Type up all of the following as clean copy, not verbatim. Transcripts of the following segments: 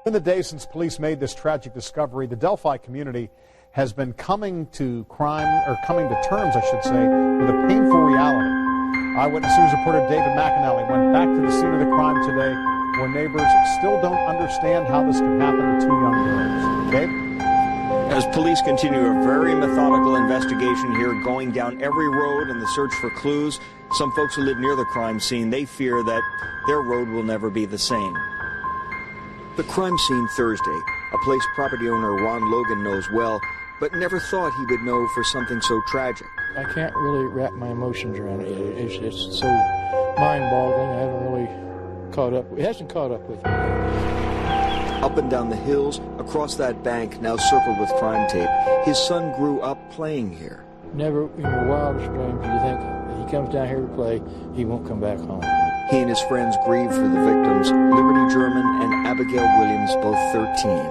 In the days since police made this tragic discovery, the Delphi community has been coming to terms, I should say, with a painful reality. Eyewitness News reporter David McAnally went back to the scene of the crime today, where neighbors still don't understand how this could happen to two young girls. Dave? As police continue a very methodical investigation here, going down every road in the search for clues, some folks who live near the crime scene, they fear that their road will never be the same. The crime scene Thursday, a place property owner Ron Logan knows well, but never thought he would know for something so tragic. I can't really wrap my emotions around it. It's so mind-boggling. I haven't really caught up. It hasn't caught up with me. Up and down the hills, across that bank now circled with crime tape, his son grew up playing here. Never in your wildest dreams did you think if he comes down here to play, he won't come back home. He and his friends grieved for the victims, Liberty German and Abigail Williams, both 13.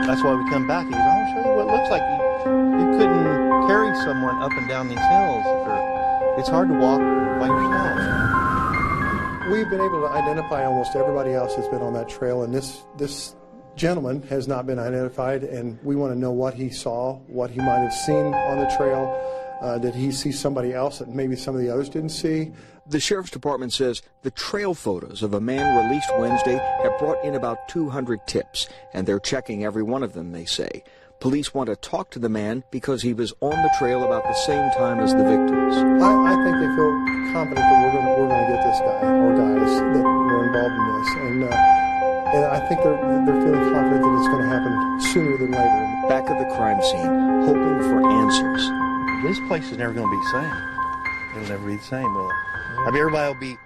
That's why we come back. He goes, I'll show you what it looks like. You couldn't carry someone up and down these hills. It's hard to walk by yourself. We've been able to identify almost everybody else that's been on that trail, and this gentleman has not been identified, and we want to know what he saw, what he might have seen on the trail. Did he see somebody else that maybe some of the others didn't see? The Sheriff's Department says the trail photos of a man released Wednesday have brought in about 200 tips, and they're checking every one of them, they say. Police want to talk to the man because he was on the trail about the same time as the victims. I think they feel confident that we're going to get this guy or guys that were involved in this, and I think they're feeling confident that it's going to happen sooner than later. Back at the crime scene, hoping for answers. This place is never going to be the same. It'll never be the same, will it? I mean, everybody will be,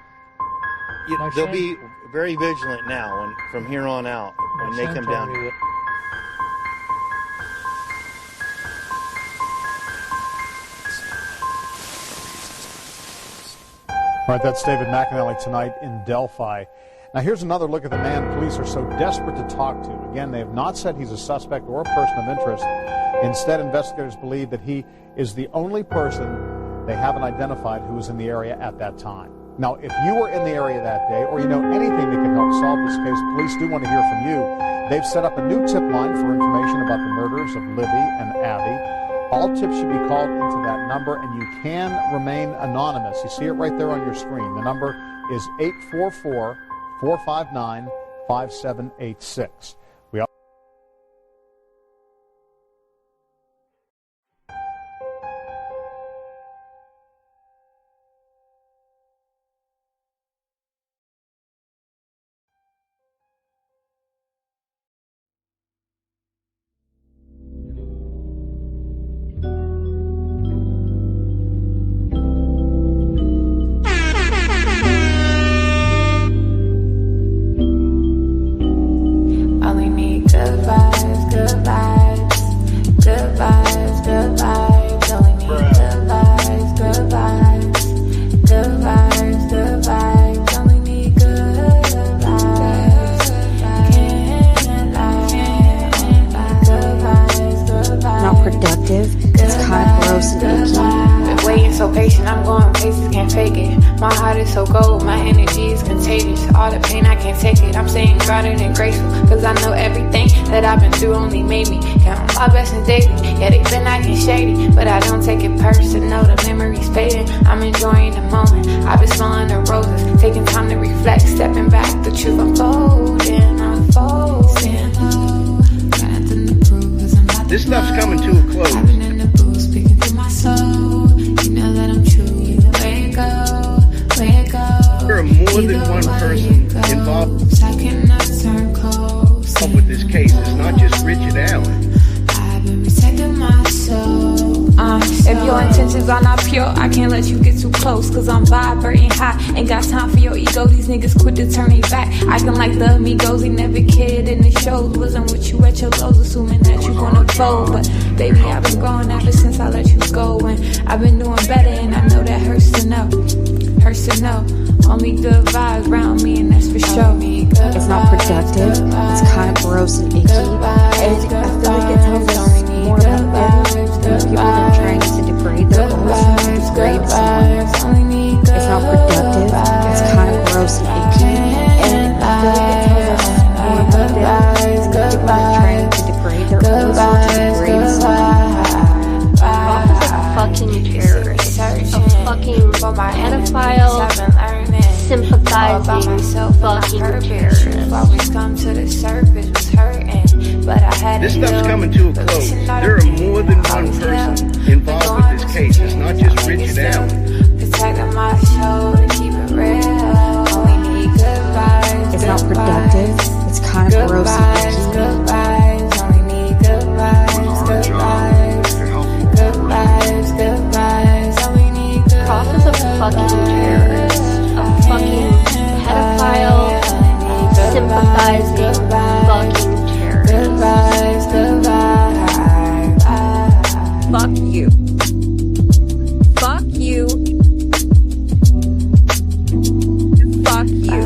they'll be very vigilant now from here on out when they come down here. All right, that's David McAnally tonight in Delphi. Now here's another look at the man police are so desperate to talk to. Again, they have not said he's a suspect or a person of interest. Instead, investigators believe that he is the only person they haven't identified who was in the area at that time. Now, if you were in the area that day or you know anything that could help solve this case, police do want to hear from you. They've set up a new tip line for information about the murders of Libby and Abby. All tips should be called into that number, and you can remain anonymous. You see it right there on your screen. The number is 844-459-5786. My heart is so cold, my energy is contagious. All the pain, I can't take it. I'm staying grounded and graceful, cause I know everything that I've been through only made me count my blessings daily. Yeah, they've been acting shady, but I don't take it personal. The memory's fading, I'm enjoying the moment. I've been smelling the roses, taking time to reflect, stepping back, the truth unfolding, unfolding. This stuff's coming to a close. I've been in the booth, speaking through my soul. You know that I'm true, either way it go. There are more than one person involved with this case. It's not just Richard Allen. I've been protecting my soul. If your intentions are not pure, I can't let you get too close, cause I'm vibrating high. Ain't got time for your ego, these niggas quit to turn me back. Acting like the amigos, he never cared in the shows. Wasn't with you at your lows, assuming that you gonna fold. But baby, I've been growing ever since I let you go, and I've been doing better, and I know that hurts to know. Hurts to know. Only good vibes around me, and that's for sure. It's not productive, it's kind of gross and icky, and I feel like it tells us more about them than the people that are trying to degrade their own degrade someone. It's not productive, it's kind of gross and icky, and sympathizing, fucking terrorists. Always come to the surface, was hurting, but I had This stuff's coming to a close. There are more than one person involved with this case. It's not just Richard Allen. Protecting my shoulder, keep it real. All we need good vibes. It's not productive. It's kind of gross and icky. Good vibes. All we need good vibes. Good vibes. Good vibes. Good vibes. All we need good vibes. Prof is a fucking terrorist. A fucking pedophile, sympathizing, fucking terrorist. Good vibes. Good vibes. Fuck you. Fuck you. Fuck you.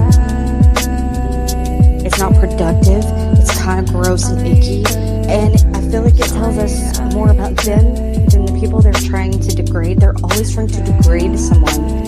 It's not productive. It's kind of gross and icky. And I feel like it tells us more about them than the people they're trying to degrade. They're always trying to degrade someone.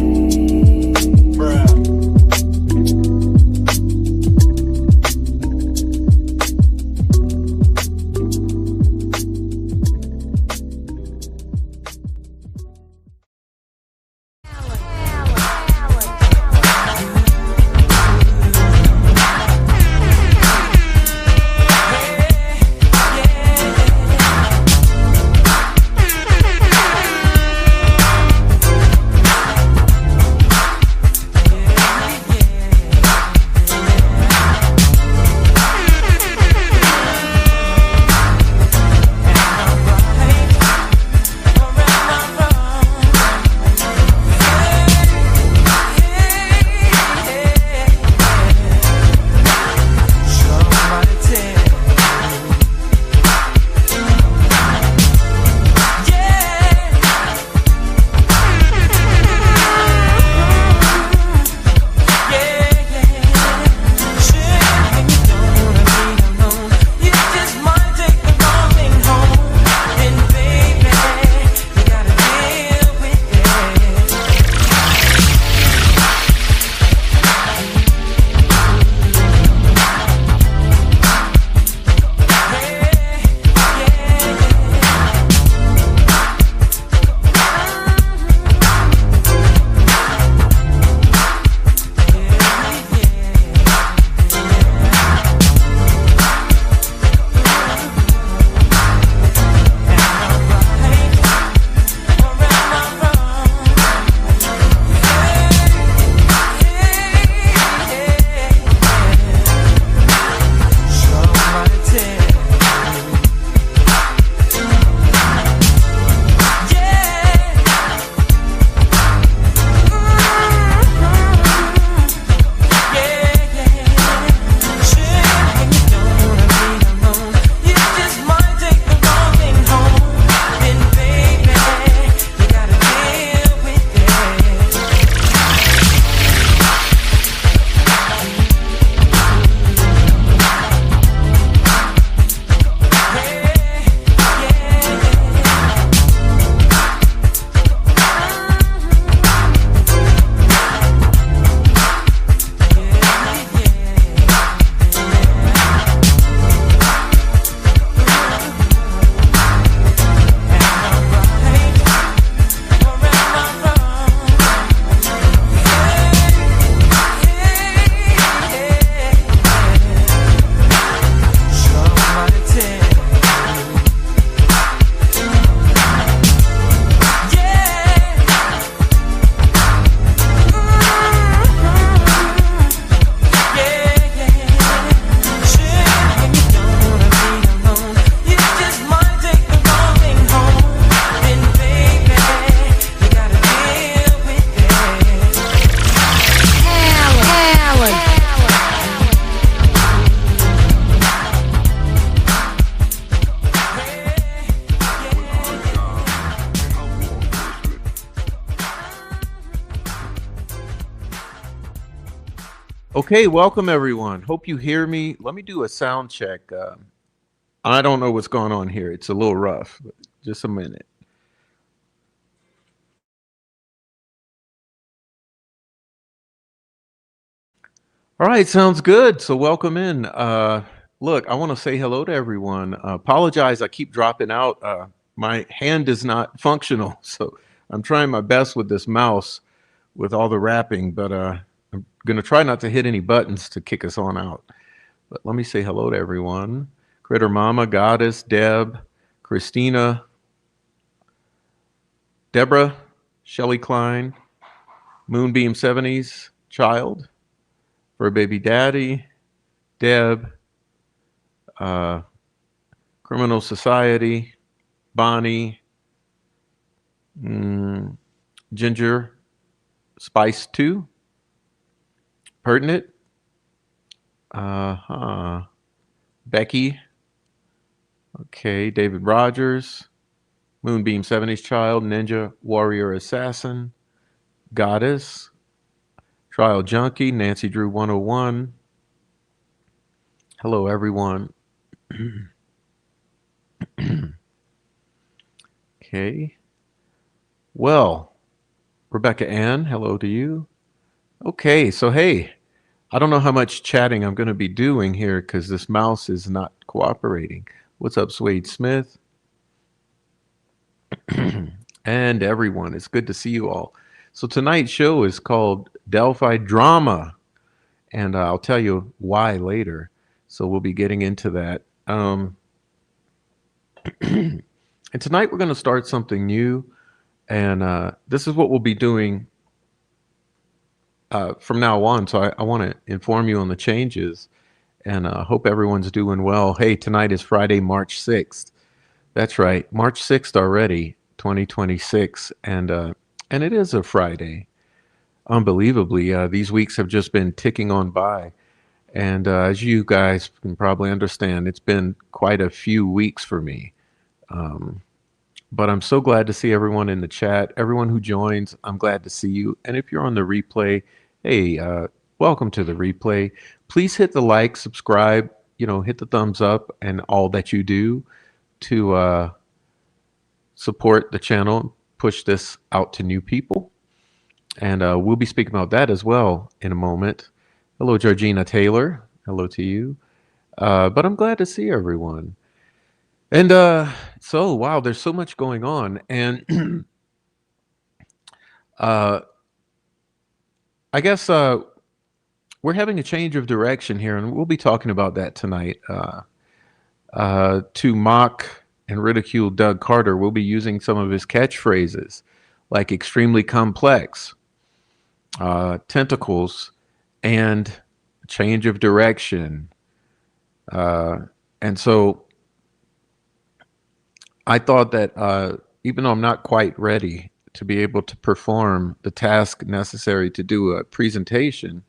Okay, welcome everyone. Hope you hear me. Let me do a sound check. I don't know what's going on here. It's a little rough. But just a minute. All right, sounds good. So welcome in. Look, I want to say hello to everyone. Apologize, I keep dropping out. My hand is not functional, so I'm trying my best with this mouse with all the wrapping, but I'm going to try not to hit any buttons to kick us on out. But let me say hello to everyone. Critter Mama, Goddess, Deb, Christina, Deborah, Shelly Klein, Moonbeam 70s, Child, Fur Baby Daddy, Deb, Criminal Society, Bonnie, Ginger, Spice 2, Pertinent, Becky, okay, David Rogers, Moonbeam 70s Child, Ninja Warrior Assassin, Goddess, Trial Junkie, Nancy Drew 101. Hello, everyone. Okay. Well, Rebecca Ann, hello to you. Okay, so hey, I don't know how much chatting I'm going to be doing here because this mouse is not cooperating. What's up, Swade Smith? And everyone, it's good to see you all. So tonight's show is called Delphi Drama, and I'll tell you why later. So we'll be getting into that. And tonight we're going to start something new, and this is what we'll be doing from now on. So I want to inform you on the changes, and hope everyone's doing well. Hey, tonight is Friday, March 6th. That's right, March 6th already, 2026, and it is a Friday. Unbelievably, these weeks have just been ticking on by, and as you guys can probably understand, it's been quite a few weeks for me. But I'm so glad to see everyone in the chat. Everyone who joins, I'm glad to see you. And if you're on the replay, hey, welcome to the replay. Please hit the like, subscribe, hit the thumbs up and all that you do to support the channel, push this out to new people. And we'll be speaking about that as well in a moment. Hello, Georgina Taylor. Hello to you. But I'm glad to see everyone. And so, wow, there's so much going on. And I guess we're having a change of direction here, and we'll be talking about that tonight. To mock and ridicule Doug Carter, we'll be using some of his catchphrases, like extremely complex, tentacles, and change of direction. And so I thought that even though I'm not quite ready to be able to perform the task necessary to do a presentation,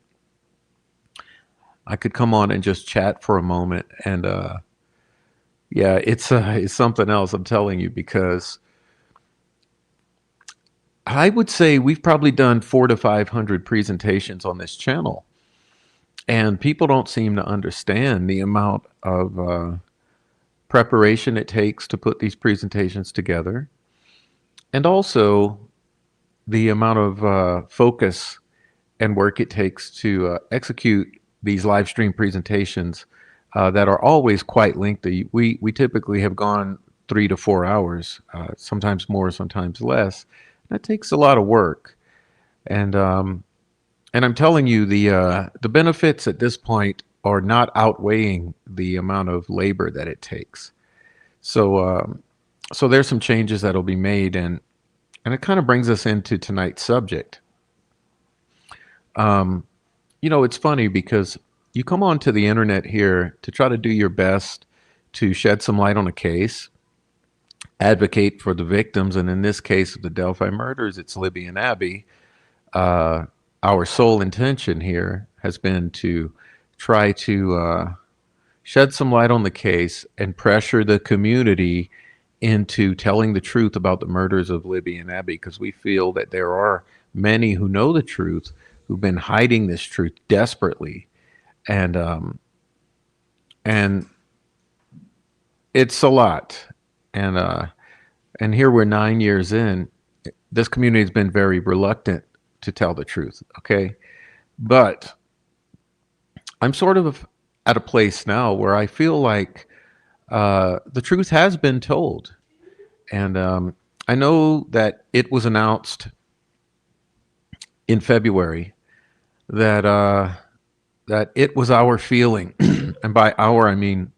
I could come on and just chat for a moment. And yeah, it's something else, I'm telling you, because I would say we've probably done 400 to 500 presentations on this channel, and people don't seem to understand the amount of preparation it takes to put these presentations together, and also the amount of focus and work it takes to execute these live stream presentations that are always quite lengthy. We typically have gone 3 to 4 hours, sometimes more, sometimes less. That takes a lot of work, and I'm telling you, the benefits at this point are not outweighing the amount of labor that it takes. So so there's some changes that'll be made, and it kind of brings us into tonight's subject. It's funny because you come onto the internet here to try to do your best to shed some light on a case, advocate for the victims, and in this case of the Delphi murders, it's Libby and Abby. Our sole intention here has been to try to shed some light on the case and pressure the community into telling the truth about the murders of Libby and Abby, because we feel that there are many who know the truth, who've been hiding this truth desperately. And it's a lot. And here we're 9 years in. This community has been very reluctant to tell the truth, okay? But I'm sort of at a place now where I feel like the truth has been told. And I know that it was announced in February that it was our feeling, and by our I mean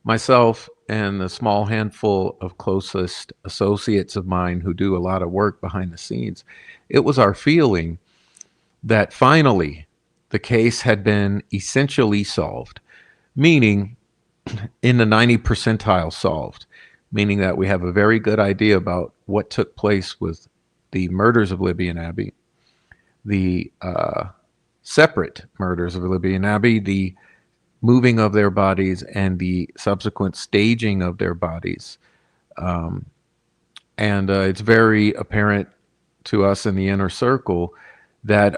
myself and the small handful of closest associates of mine who do a lot of work behind the scenes. It was our feeling that finally the case had been essentially solved, meaning in the 90 percentile solved, meaning that we have a very good idea about what took place with the murders of Libby and Abby, the separate murders of Libby and Abby, the moving of their bodies, and the subsequent staging of their bodies. And it's very apparent to us in the inner circle that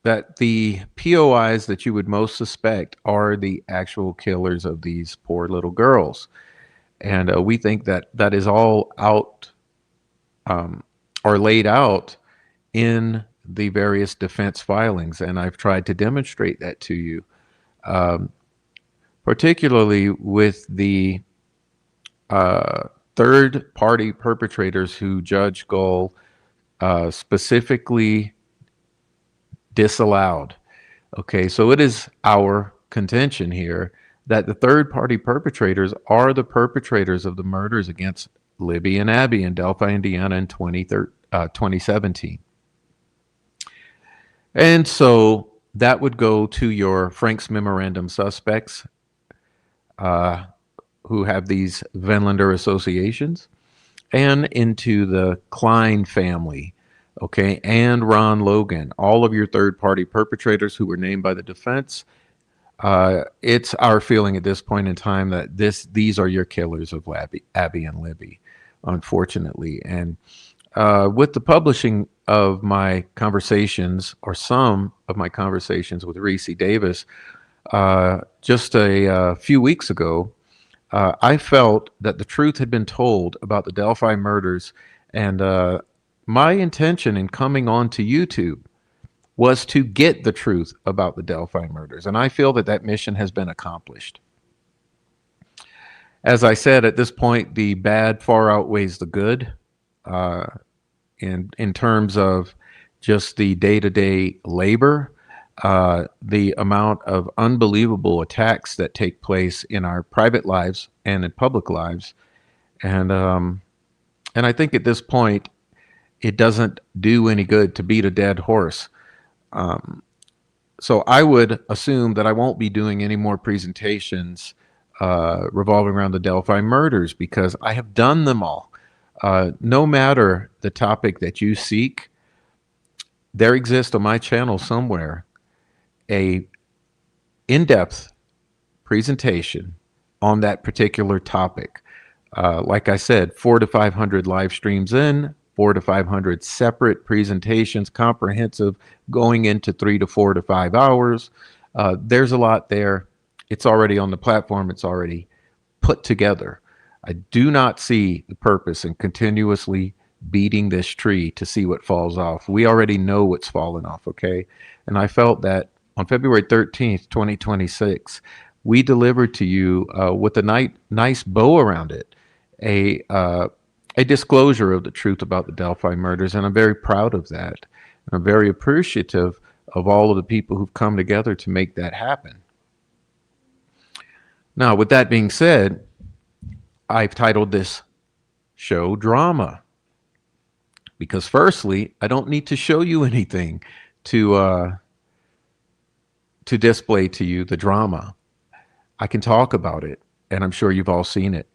that the POIs that you would most suspect are the actual killers of these poor little girls. And we think that that is all out or laid out in the various defense filings. And I've tried to demonstrate that to you, particularly with the third-party perpetrators who Judge Gull specifically disallowed. Okay, so it is our contention here that the third-party perpetrators are the perpetrators of the murders against Libby and Abby in Delphi, Indiana in 2017. And so that would go to your Frank's Memorandum suspects who have these Venlander associations, and into the Klein family, okay, and Ron Logan, all of your third-party perpetrators who were named by the defense. It's our feeling at this point in time that these are your killers of Abby and Libby, unfortunately. And with the publishing of my conversations, or some of my conversations with Reese Davis, just a few weeks ago, I felt that the truth had been told about the Delphi murders, and my intention in coming on to YouTube was to get the truth about the Delphi murders, and I feel that that mission has been accomplished. As I said, at this point, the bad far outweighs the good in terms of just the day-to-day labor, the amount of unbelievable attacks that take place in our private lives and in public lives. And I think at this point, it doesn't do any good to beat a dead horse. So I would assume that I won't be doing any more presentations revolving around the Delphi murders, because I have done them all. No matter the topic that you seek, there exists on my channel somewhere a in-depth presentation on that particular topic. Like I said, 400 to 500 live streams in, 400 to 500 separate presentations, comprehensive, going into 3 to 4 to 5 hours. There's a lot there. It's already on the platform. It's already put together. I do not see the purpose in continuously beating this tree to see what falls off. We already know what's fallen off, okay? And I felt that on February 13th, 2026, we delivered to you with a nice bow around it, a disclosure of the truth about the Delphi murders, and I'm very proud of that. And I'm very appreciative of all of the people who've come together to make that happen. Now, with that being said, I've titled this show Drama, because firstly, I don't need to show you anything to display to you the drama. I can talk about it, and I'm sure you've all seen it.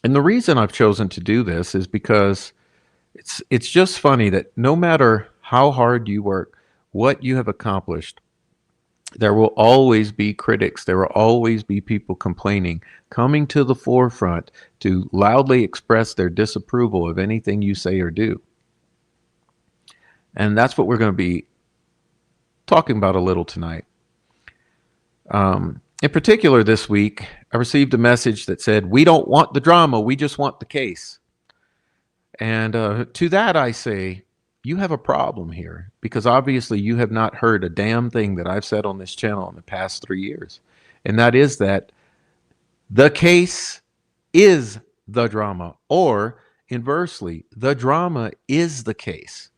And the reason I've chosen to do this is because it's just funny that no matter how hard you work, what you have accomplished, there will always be critics. There will always be people complaining, coming to the forefront to loudly express their disapproval of anything you say or do. And that's what we're going to be talking about a little tonight. In particular, this week, I received a message that said, "We don't want the drama, we just want the case." And to that I say, you have a problem here, because obviously you have not heard a damn thing that I've said on this channel in the past 3 years. And that is that the case is the drama, or inversely, the drama is the case.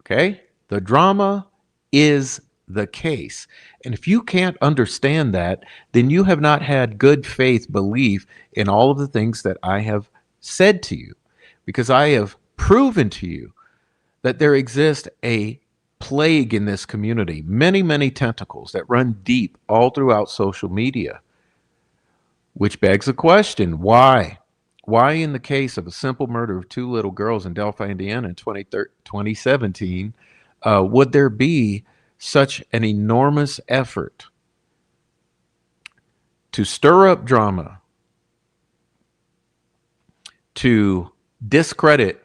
Okay? The drama is the case. And if you can't understand that, then you have not had good faith belief in all of the things that I have said to you, because I have proven to you that there exists a plague in this community, many, many tentacles that run deep all throughout social media, which begs the question, why? Why, in the case of a simple murder of two little girls in Delphi, Indiana in 2017, would there be such an enormous effort to stir up drama, to discredit,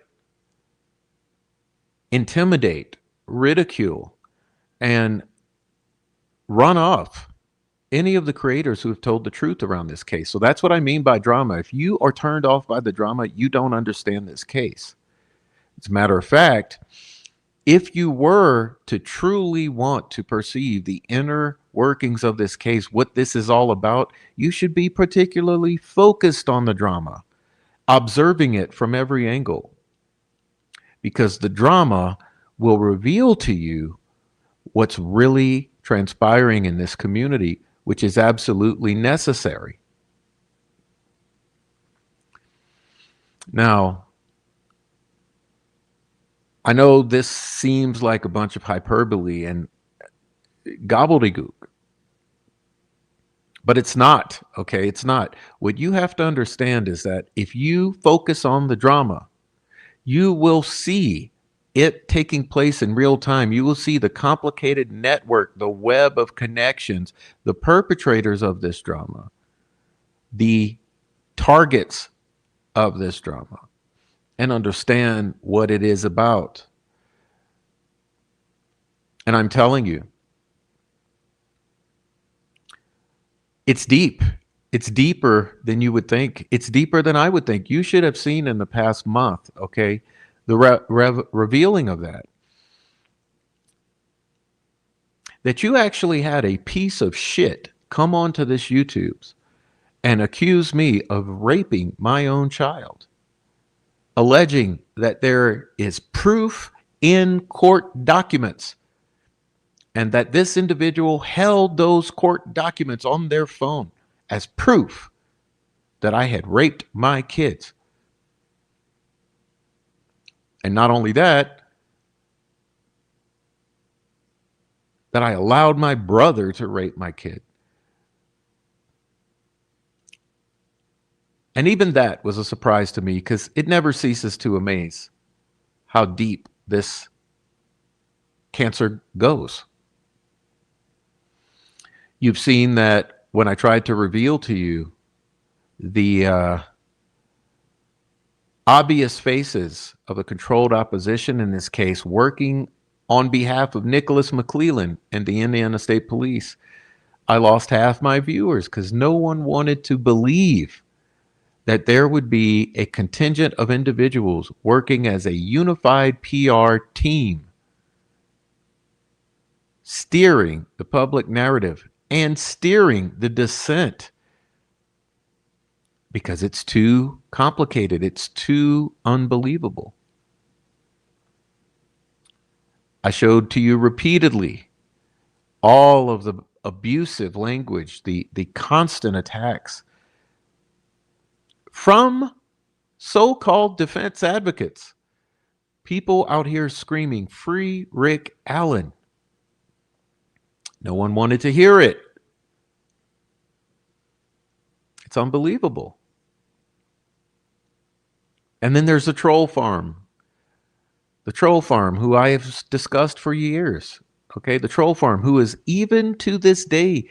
intimidate, ridicule, and run off any of the creators who have told the truth around this case? So that's what I mean by drama. If you are turned off by the drama, you don't understand this case. As a matter of fact, if you were to truly want to perceive the inner workings of this case, what this is all about, you should be particularly focused on the drama, observing it from every angle, because the drama will reveal to you what's really transpiring in this community, which is absolutely necessary. Now, I know this seems like a bunch of hyperbole and gobbledygook, but it's not, okay? It's not. What you have to understand is that if you focus on the drama, you will see it taking place in real time. You will see the complicated network, the web of connections, the perpetrators of this drama, the targets of this drama, and understand what it is about. And I'm telling you, it's deep. It's deeper than you would think. It's deeper than I would think. You should have seen in the past month, okay, the revealing of that. That you actually had a piece of shit come onto this YouTube's and accuse me of raping my own child, alleging that there is proof in court documents and that this individual held those court documents on their phone as proof that I had raped my kids. And not only that, that I allowed my brother to rape my kid. And even that was a surprise to me, because it never ceases to amaze how deep this cancer goes. You've seen that when I tried to reveal to you the obvious faces of the controlled opposition in this case, working on behalf of Nicholas McClellan and the Indiana State Police, I lost half my viewers because no one wanted to believe that there would be a contingent of individuals working as a unified PR team, steering the public narrative and steering the dissent, because it's too complicated. It's too unbelievable. I showed to you repeatedly all of the abusive language, the constant attacks from so-called defense advocates, people out here screaming, "Free Rick Allen." No one wanted to hear it. It's unbelievable. And then there's the troll farm. The troll farm, who I have discussed for years. Okay, the troll farm, who is even to this day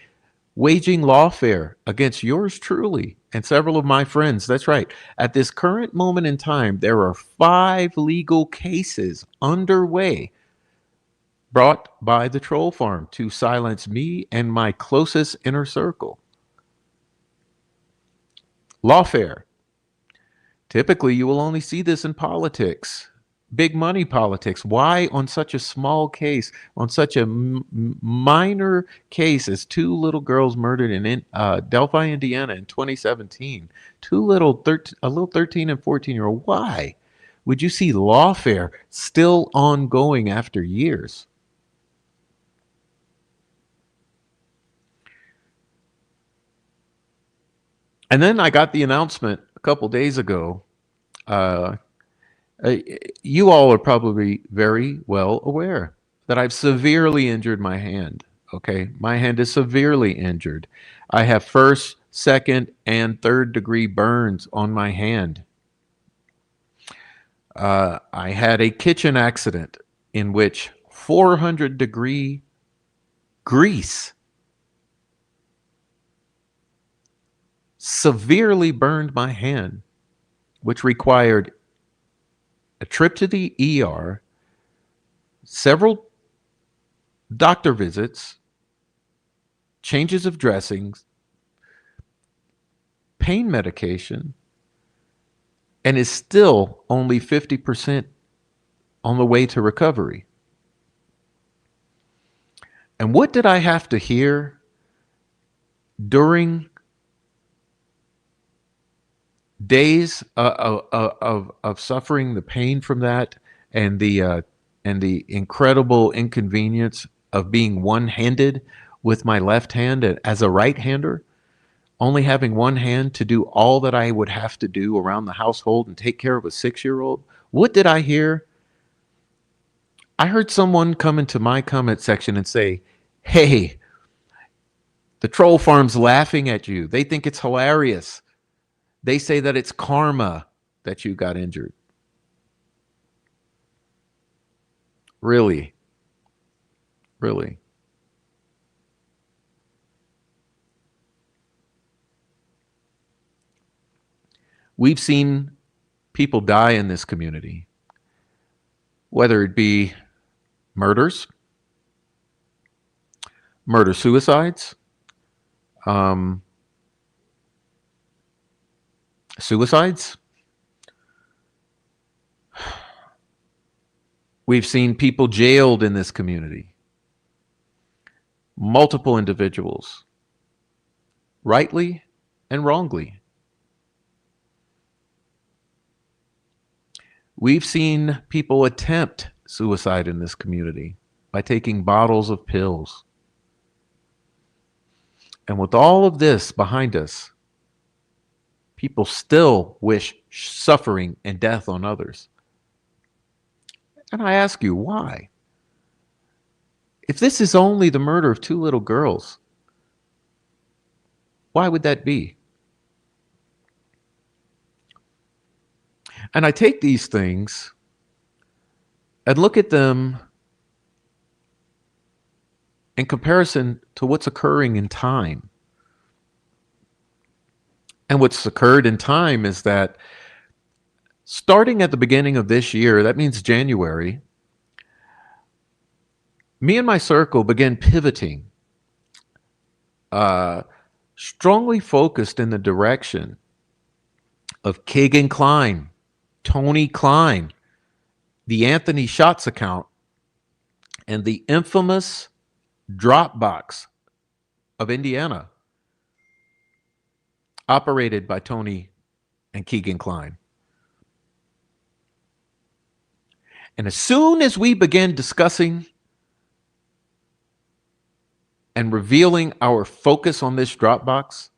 waging lawfare against yours truly and several of my friends. That's right. At this current moment in time, there are 5 legal cases underway brought by the troll farm to silence me and my closest inner circle. Lawfare. Typically, you will only see this in politics. Big money politics. Why on such a small case, on such a minor case as 2 little girls murdered in Delphi, Indiana in 2017? A little 13 and 14-year-old. Why? would you see lawfare still ongoing after years? And then I got the announcement a couple days ago. You all are probably very well aware that I've severely injured my hand. Okay, my hand is severely injured. I have first, second, and third degree burns on my hand. I had a kitchen accident in which 400-degree grease severely burned my hand, which required a trip to the ER, several doctor visits, changes of dressings, pain medication, and is still only 50% on the way to recovery. And what did I have to hear during days of suffering the pain from that and the incredible inconvenience of being one-handed with my left hand as a right-hander, only having one hand to do all that I would have to do around the household and take care of a 6-year-old? What did I hear? I heard someone come into my comment section and say, "Hey, the troll farm's laughing at you. They think it's hilarious. They say that it's karma that you got injured." Really? Really? We've seen people die in this community, whether it be murders, murder-suicides, suicides. We've seen people jailed in this community. Multiple individuals, rightly and wrongly. We've seen people attempt suicide in this community by taking bottles of pills. And with all of this behind us, people still wish suffering and death on others. And I ask you, why? If this is only the murder of 2 little girls, why would that be? And I take these things and look at them in comparison to what's occurring in time. And what's occurred in time is that starting at the beginning of this year, that means January, me and my circle began pivoting, strongly focused in the direction of Keegan Klein, Tony Klein, the Anthony Shots account, and the infamous Dropbox of Indiana, operated by Tony and Keegan Klein. And as soon as we began discussing and revealing our focus on this Dropbox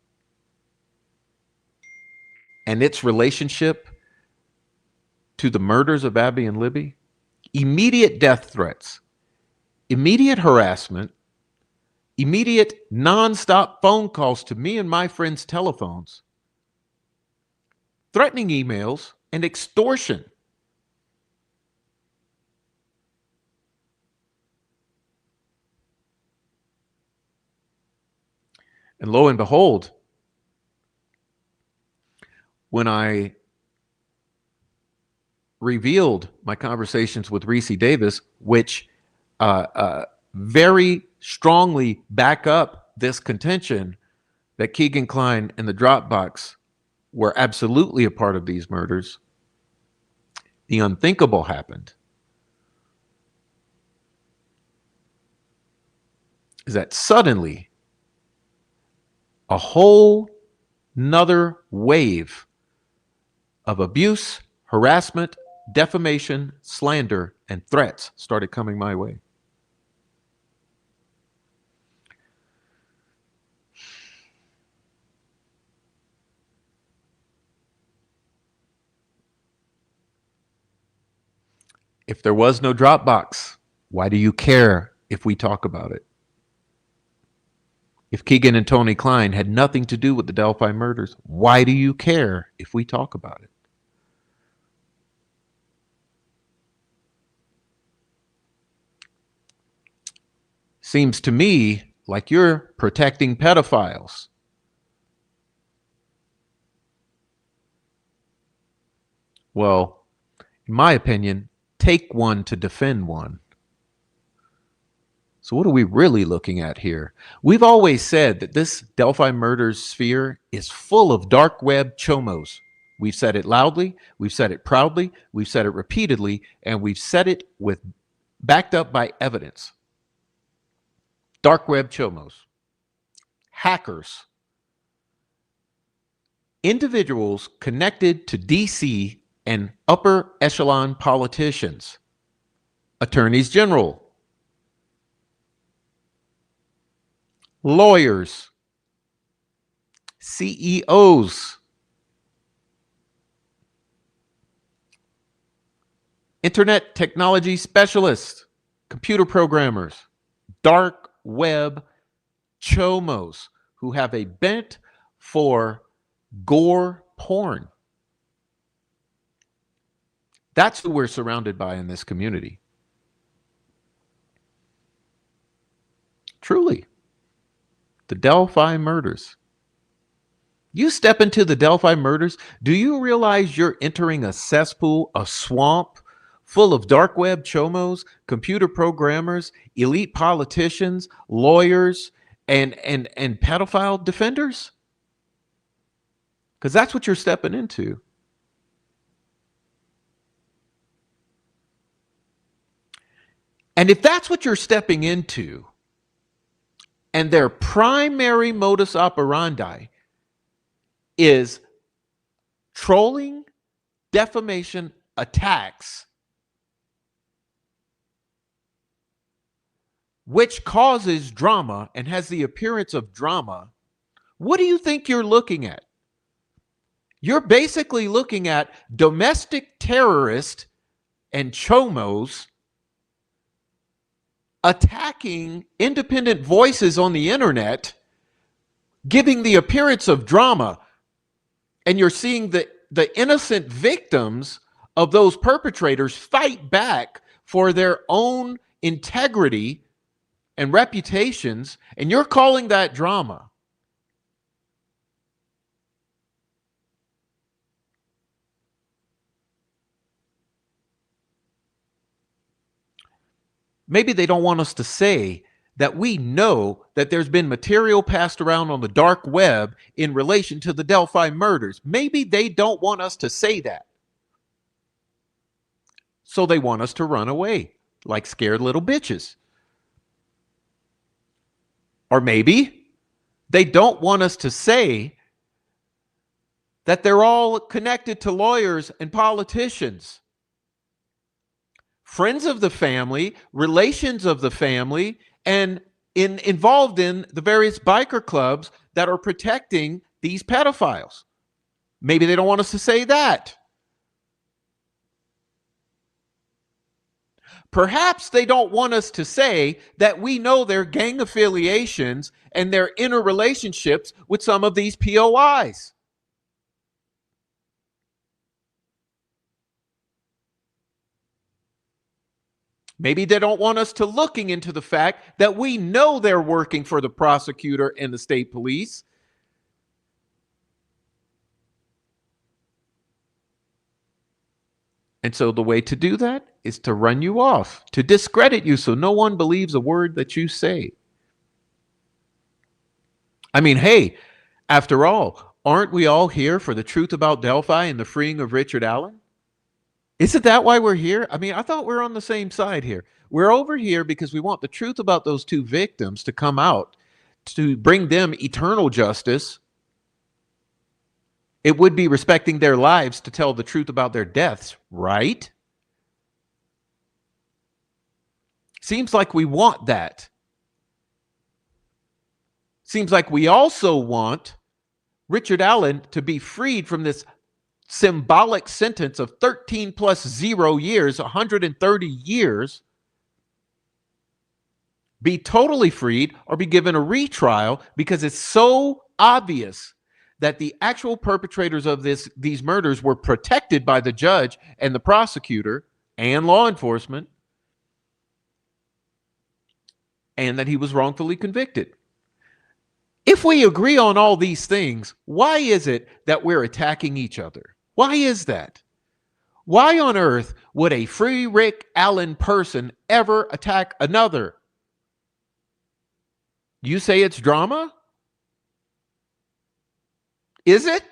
and its relationship to the murders of Abby and Libby, immediate death threats, immediate harassment, immediate nonstop phone calls to me and my friends' telephones, threatening emails, and extortion. And lo and behold, when I revealed my conversations with Reese Davis, which very strongly back up this contention that Keegan Klein and the Dropbox were absolutely a part of these murders, the unthinkable happened. Is that suddenly a whole nother wave of abuse, harassment, defamation, slander, and threats started coming my way. If there was no Dropbox, why do you care if we talk about it? If Keegan and Tony Klein had nothing to do with the Delphi murders, why do you care if we talk about it? Seems to me like you're protecting pedophiles. Well, in my opinion, take one to defend one. So what are we really looking at here? We've always said that this Delphi murders sphere is full of dark web chomos. We've said it loudly, we've said it proudly, we've said it repeatedly, and we've said it with backed up by evidence. Dark web chomos, hackers, individuals connected to DC and upper echelon politicians, attorneys general, lawyers, CEOs, internet technology specialists, computer programmers, dark web chomos who have a bent for gore porn. That's who we're surrounded by in this community. Truly. The Delphi murders. You step into the Delphi murders, do you realize you're entering a cesspool, a swamp full of dark web chomos, computer programmers, elite politicians, lawyers, and pedophile defenders? Because that's what you're stepping into. And if that's what you're stepping into, and their primary modus operandi is trolling, defamation, attacks, which causes drama and has the appearance of drama, what do you think you're looking at? You're basically looking at domestic terrorists and chomos attacking independent voices on the internet, giving the appearance of drama, and you're seeing the innocent victims of those perpetrators fight back for their own integrity and reputations, and you're calling that drama. Maybe they don't want us to say that we know that there's been material passed around on the dark web in relation to the Delphi murders. Maybe they don't want us to say that. So they want us to run away like scared little bitches. Or maybe they don't want us to say that they're all connected to lawyers and politicians, friends of the family, relations of the family, and involved in the various biker clubs that are protecting these pedophiles. Maybe they don't want us to say that. Perhaps they don't want us to say that we know their gang affiliations and their interrelationships with some of these POIs. Maybe they don't want us to looking into the fact that we know they're working for the prosecutor and the state police. And so the way to do that is to run you off, to discredit you so no one believes a word that you say. I mean, hey, after all, aren't we all here for the truth about Delphi and the freeing of Richard Allen? Isn't that why we're here? I mean, I thought we were on the same side here. We're over here because we want the truth about those two victims to come out, to bring them eternal justice. It would be respecting their lives to tell the truth about their deaths, right? Seems like we want that. Seems like we also want Richard Allen to be freed from this symbolic sentence of 13 plus 0 years, 130 years, be totally freed or be given a retrial, because it's so obvious that the actual perpetrators of these murders were protected by the judge and the prosecutor and law enforcement, and that he was wrongfully convicted. If we agree on all these things, why is it that we're attacking each other? Why is that? Why on earth would a free Rick Allen person ever attack another? You say it's drama? Is it?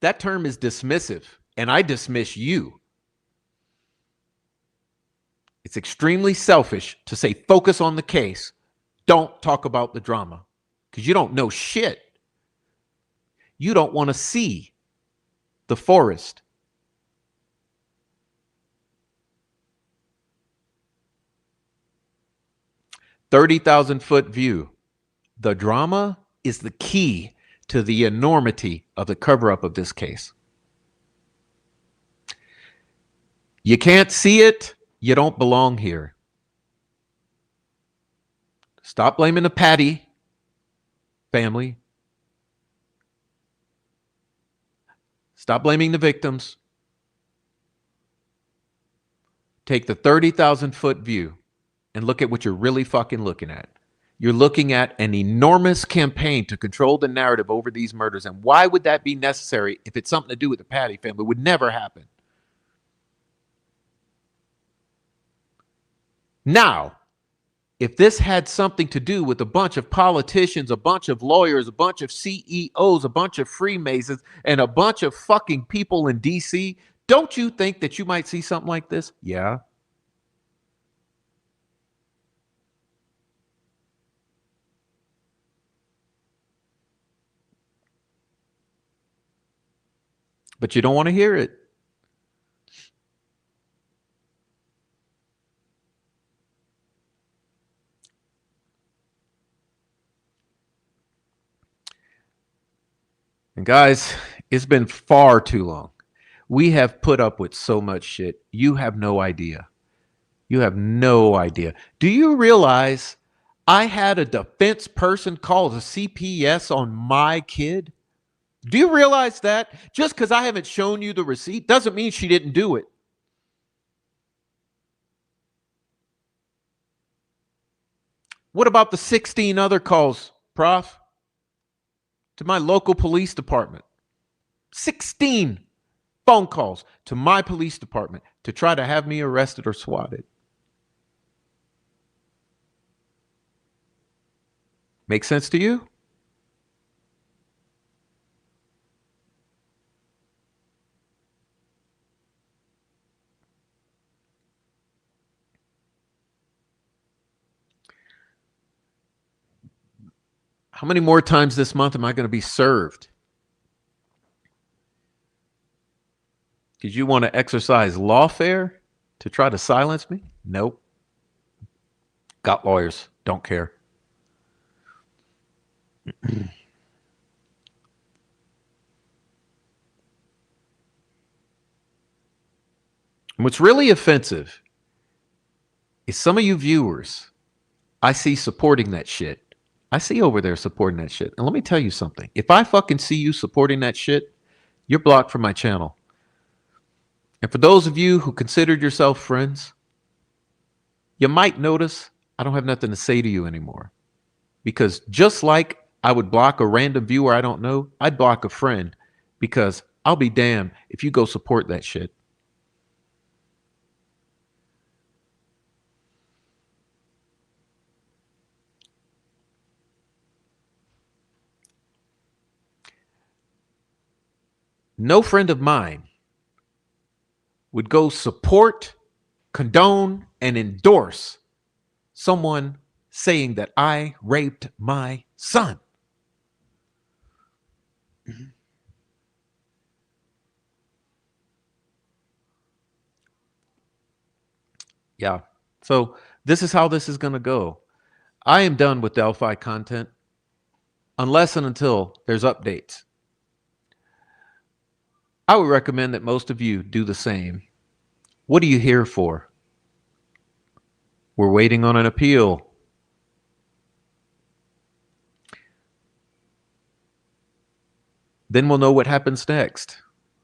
That term is dismissive, and I dismiss you. It's extremely selfish to say focus on the case. Don't talk about the drama, because you don't know shit. You don't want to see the forest. $30,000-foot view. The drama is the key to the enormity of the cover-up of this case. You can't see it, you don't belong here. Stop blaming the Patty family. Stop blaming the victims. Take the 30,000-foot view and look at what you're really fucking looking at. You're looking at an enormous campaign to control the narrative over these murders. And why would that be necessary if it's something to do with the Patty family? It would never happen. Now, if this had something to do with a bunch of politicians, a bunch of lawyers, a bunch of CEOs, a bunch of Freemasons, and a bunch of fucking people in DC, don't you think that you might see something like this? Yeah. But you don't want to hear it. And guys, it's been far too long. We have put up with so much shit. You have no idea. You have no idea. Do you realize I had a defense person call the CPS on my kid? Do you realize that? Just because I haven't shown you the receipt doesn't mean she didn't do it. What about the 16 other calls, Prof? To my local police department? 16 phone calls to my police department to try to have me arrested or swatted. Make sense to you? How many more times this month am I going to be served? Did you want to exercise lawfare to try to silence me? Nope. Got lawyers. Don't care. And what's really offensive is some of you viewers I see supporting that shit. I see over there supporting that shit. And let me tell you something. If I fucking see you supporting that shit, you're blocked from my channel. And for those of you who considered yourself friends, you might notice I don't have nothing to say to you anymore. Because just like I would block a random viewer I don't know, I'd block a friend, because I'll be damned if you go support that shit. No friend of mine would go support, condone, and endorse someone saying that I raped my son. Yeah. So this is how this is going to go. I am done with Delphi content unless and until there's updates. I would recommend that most of you do the same. What are you here for? We're waiting on an appeal. Then we'll know what happens next.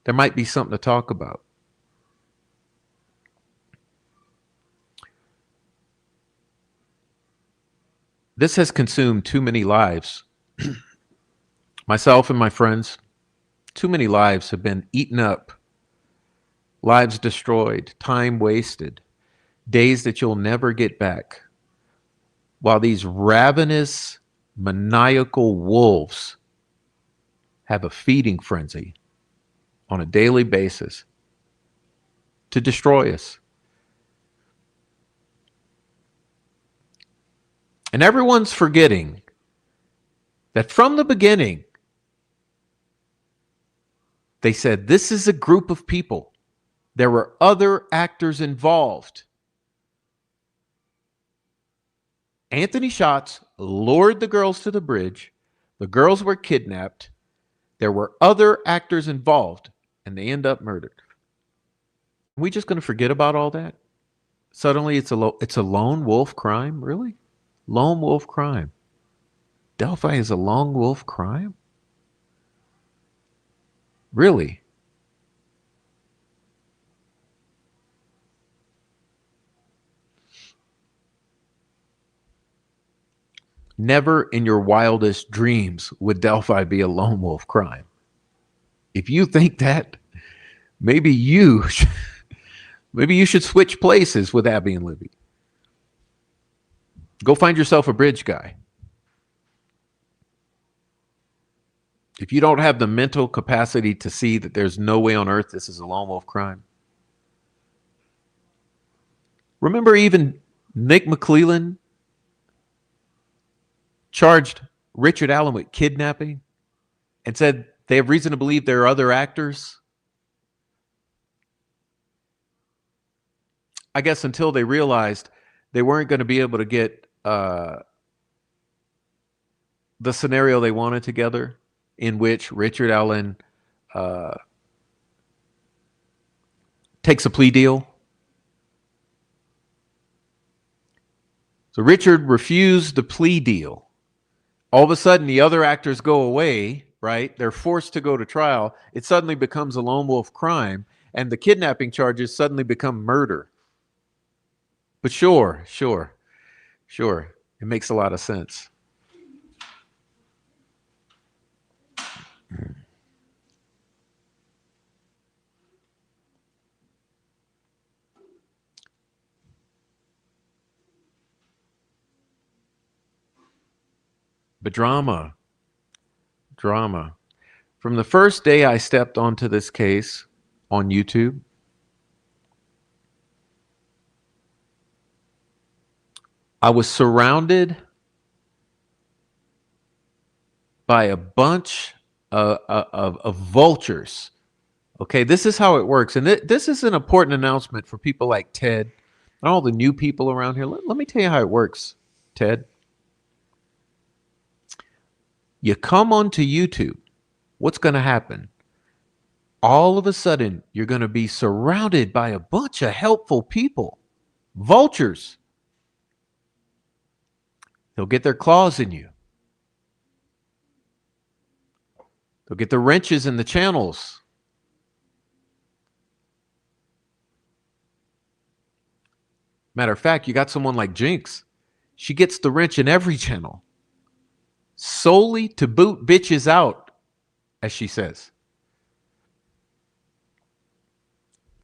There might be something to talk about. This has consumed too many lives. Myself and my friends, too many lives have been eaten up, lives destroyed, time wasted, days that you'll never get back, while these ravenous, maniacal wolves have a feeding frenzy on a daily basis to destroy us. And everyone's forgetting that from the beginning, they said, this is a group of people. There were other actors involved. Anthony Schatz lured the girls to the bridge. The girls were kidnapped. There were other actors involved, and they end up murdered. Are we just going to forget about all that? Suddenly it's a lone wolf crime? Really? Lone wolf crime. Delphi is a lone wolf crime? Really? Never in your wildest dreams would Delphi be a lone wolf crime. If you think that, maybe you should switch places with Abby and Libby. Go find yourself a bridge guy. If you don't have the mental capacity to see that there's no way on earth this is a lone wolf crime. Remember even Nick McClellan charged Richard Allen with kidnapping and said they have reason to believe there are other actors? I guess until they realized they weren't going to be able to get the scenario they wanted together, in which Richard Allen takes a plea deal. So Richard refused the plea deal. All of a sudden, the other actors go away, right? They're forced to go to trial. It suddenly becomes a lone wolf crime, and the kidnapping charges suddenly become murder. But sure. It makes a lot of sense. But drama. From the first day I stepped onto this case on YouTube, I was surrounded by a bunch of vultures. Okay, this is how it works. And this is an important announcement for people like Ted and all the new people around here. Let me tell you how it works, Ted. You come onto YouTube, what's going to happen? All of a sudden, you're going to be surrounded by a bunch of helpful people, vultures. They'll get their claws in you. They'll get the wrenches in the channels. Matter of fact, you got someone like Jinx. She gets the wrench in every channel, solely to boot bitches out, as she says.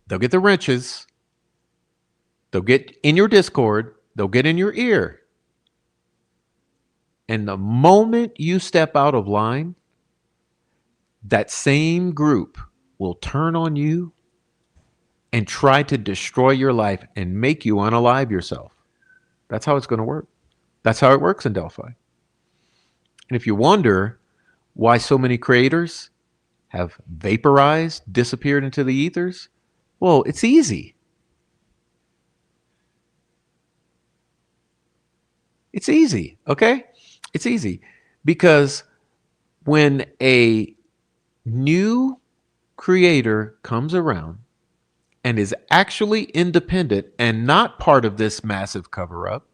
They'll get the wrenches. They'll get in your Discord. They'll get in your ear. And the moment you step out of line, that same group will turn on you and try to destroy your life and make you unalive yourself. That's how it's going to work. That's how it works in Delphi. And if you wonder why so many creators have vaporized, disappeared into the ethers, well, it's easy. It's easy, okay? It's easy because when a new creator comes around and is actually independent and not part of this massive cover up,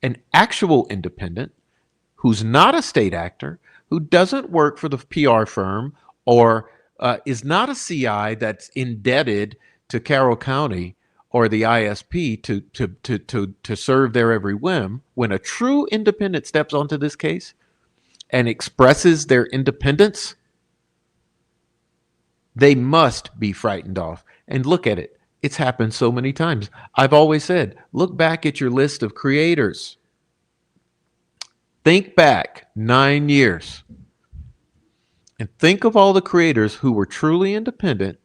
an actual independent who's not a state actor, who doesn't work for the PR firm or is not a CI that's indebted to Carroll County or the ISP to serve their every whim. When a true independent steps onto this case and expresses their independence, they must be frightened off. And look at it. It's happened so many times. I've always said, look back at your list of creators. Think back 9 years and think of all the creators who were truly independent,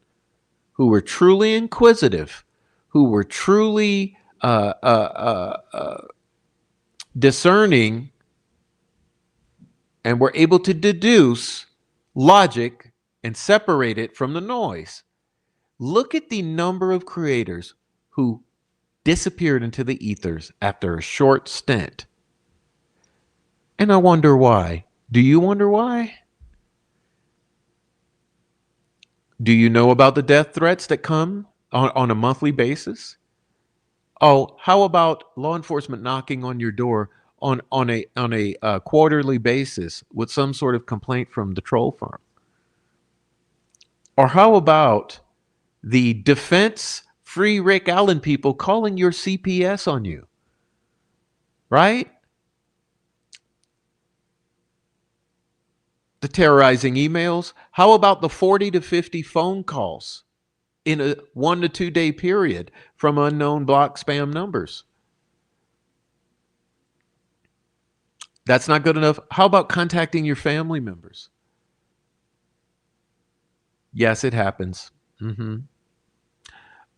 who were truly inquisitive, who were truly discerning and were able to deduce logic and separate it from the noise. Look at the number of creators who disappeared into the ethers after a short stint. And I wonder why. Do you wonder why? Do you know about the death threats that come on a monthly basis? Oh, how about law enforcement knocking on your door on a quarterly basis with some sort of complaint from the troll farm? Or how about the defense free Rick Allen people calling your CPS on you? Right? The terrorizing emails. How about the 40 to 50 phone calls in a 1 to 2 day period from unknown block spam numbers? That's not good enough. How about contacting your family members? Yes, it happens.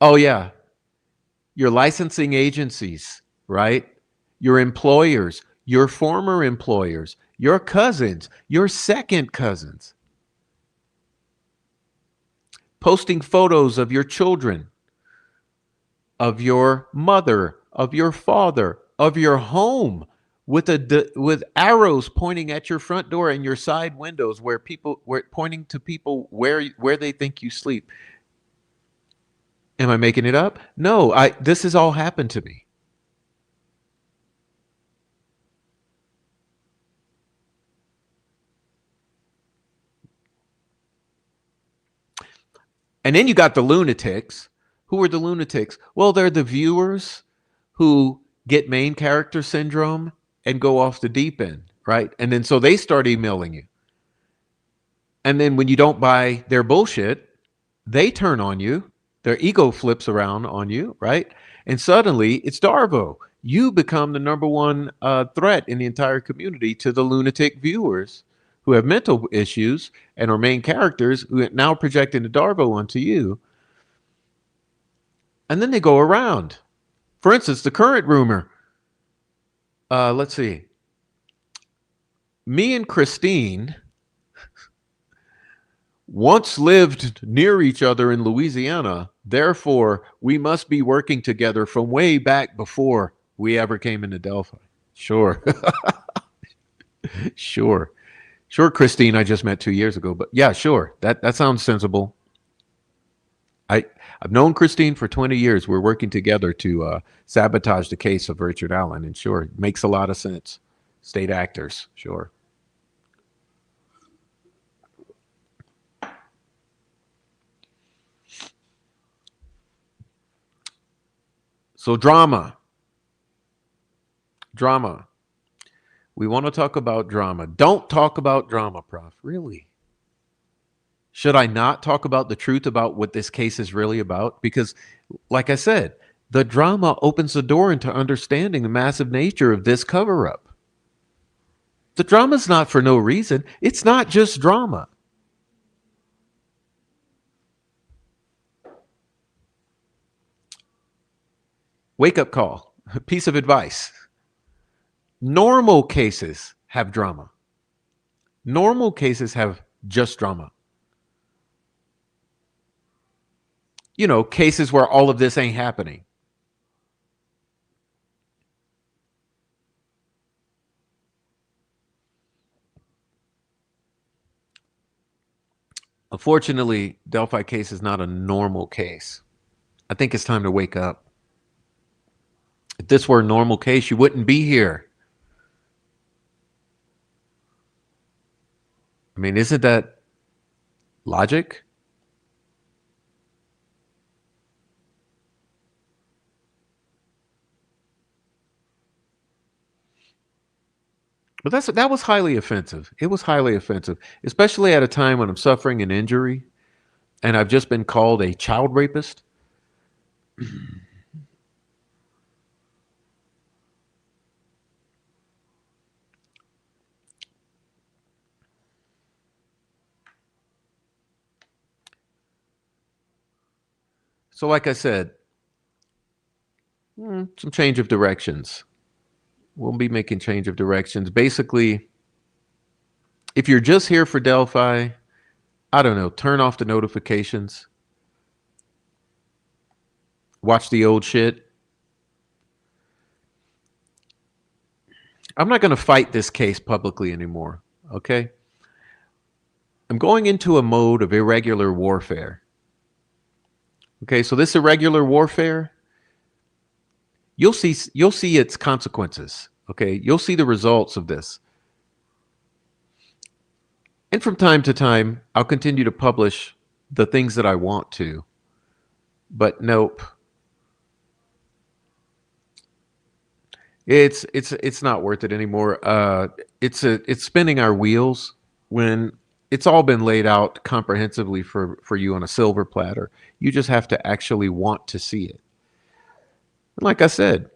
Oh, yeah. Your licensing agencies, right? Your employers, your former employers, your cousins, your second cousins. Posting photos of your children, of your mother, of your father, of your home with arrows pointing at your front door and your side windows where pointing to people where they think you sleep. Am I making it up? No, this has all happened to me. And then you got the lunatics. Who are the lunatics? Well, they're the viewers who get main character syndrome and go off the deep end, right? And then so they start emailing you. And then when you don't buy their bullshit, they turn on you. Their ego flips around on you, right? And suddenly it's Darvo. You become the number one threat in the entire community to the lunatic viewers who have mental issues and are main characters who are now projecting the Darvo onto you. And then they go around. For instance, the current rumor. Let's see. Me and Christine once lived near each other in Louisiana. Therefore, we must be working together from way back before we ever came into Delphi. Sure. Sure, Christine, I just met 2 years ago. But yeah, sure. That sounds sensible. I've known Christine for 20 years. We're working together to sabotage the case of Richard Allen. And sure, it makes a lot of sense. State actors, sure. So drama. We want to talk about drama. Don't talk about drama, Prof. Really? Should I not talk about the truth about what this case is really about? Because, like I said, the drama opens the door into understanding the massive nature of this cover-up. The drama's not for no reason. It's not just drama. Wake-up call. A piece of advice. Normal cases have drama. Normal cases have just drama. You know, cases where all of this ain't happening. Unfortunately, Delphi case is not a normal case. I think it's time to wake up. If this were a normal case, you wouldn't be here. I mean, isn't that logic? But that was highly offensive. It was highly offensive, especially at a time when I'm suffering an injury and I've just been called a child rapist. So, like I said, some change of directions. We'll be making change of directions. Basically, if you're just here for Delphi, I don't know, turn off the notifications, watch the old shit. I'm not going to fight this case publicly anymore, okay? I'm going into a mode of irregular warfare. Okay, so this irregular warfare, you'll see its consequences, okay? You'll see the results of this. And from time to time, I'll continue to publish the things that I want to. But nope. It's not worth it anymore. It's spinning our wheels when it's all been laid out comprehensively for you on a silver platter. You just have to actually want to see it. And like I said,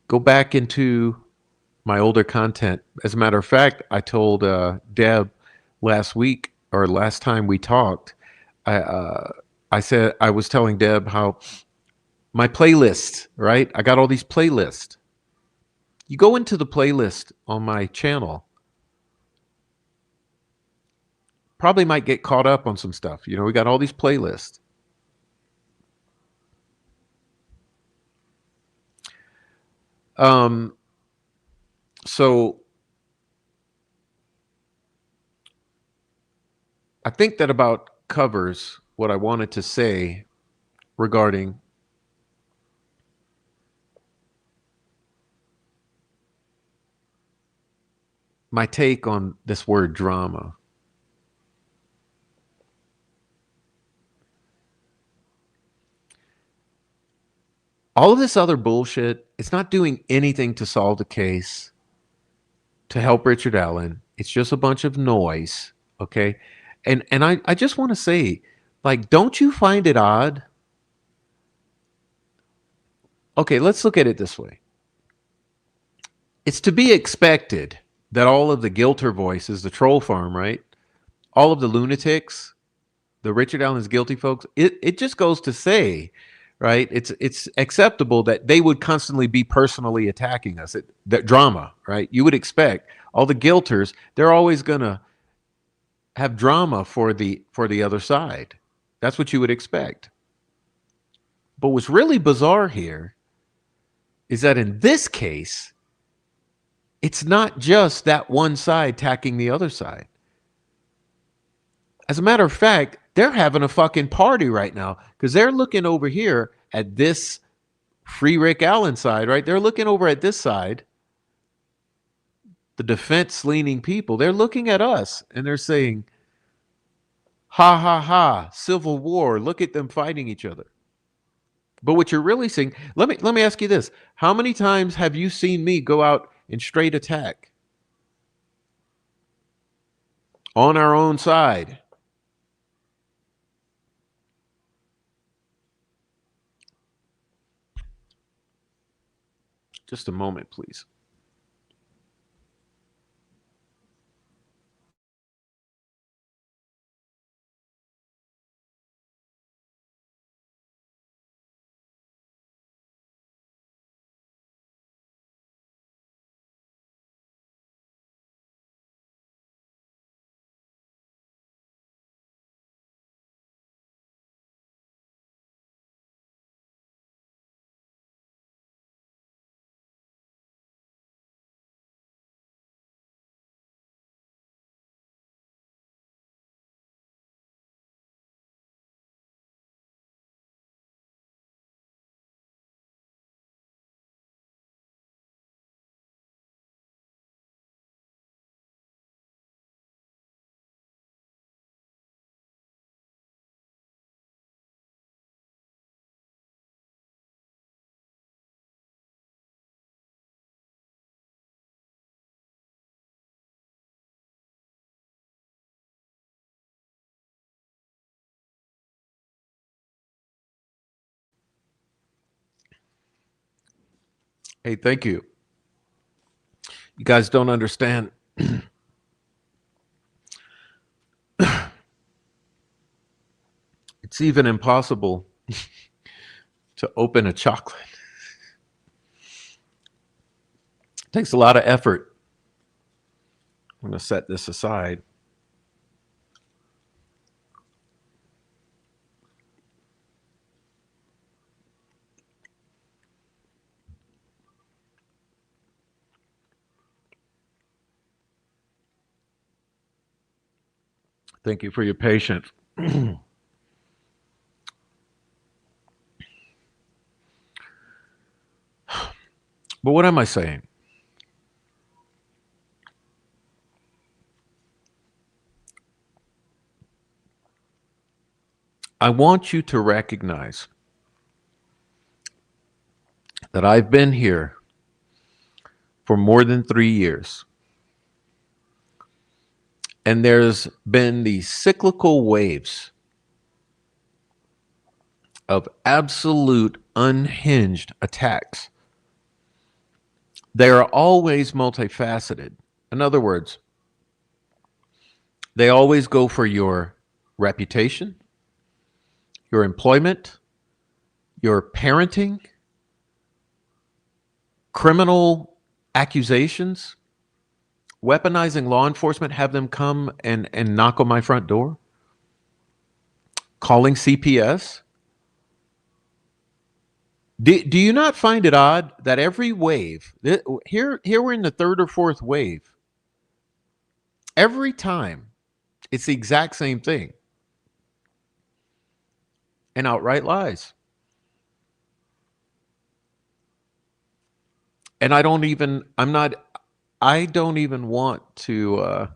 go back into my older content. As a matter of fact, I told Deb last week or last time we talked, I said I was telling Deb how my playlist, right? I got all these playlists. You go into the playlist on my channel, probably might get caught up on some stuff. You know, we got all these playlists. So I think that about covers what I wanted to say regarding my take on this word drama. All of this other bullshit, it's not doing anything to solve the case, to help Richard Allen. It's just a bunch of noise, okay? And I just want to say, like, don't you find it odd? Okay, let's look at it this way. It's to be expected that all of the guilter voices, the troll farm, right? All of the lunatics, the Richard Allen's guilty folks, it just goes to say, right? It's acceptable that they would constantly be personally attacking us. That drama, right? You would expect all the guilters, they're always gonna have drama for the other side. That's what you would expect. But what's really bizarre here is that in this case, it's not just that one side attacking the other side. As a matter of fact, they're having a fucking party right now because they're looking over here at this Free Rick Allen side, right? They're looking over at this side, the defense leaning people. They're looking at us and they're saying, ha ha ha, civil war. Look at them fighting each other. But what you're really seeing, let me ask you this. How many times have you seen me go out and straight attack on our own side? Just a moment, please. Hey, thank you. You guys don't understand. It's even impossible to open a chocolate. It takes a lot of effort. I'm going to set this aside. Thank you for your patience. But what am I saying? I want you to recognize that I've been here for more than 3 years. And there's been these cyclical waves of absolute unhinged attacks. They are always multifaceted. In other words, they always go for your reputation, your employment, your parenting, criminal accusations, weaponizing law enforcement, have them come and knock on my front door, calling CPS. Do you not find it odd that every wave, here we're in the third or fourth wave, every time it's the exact same thing and outright lies. And I don't even want to,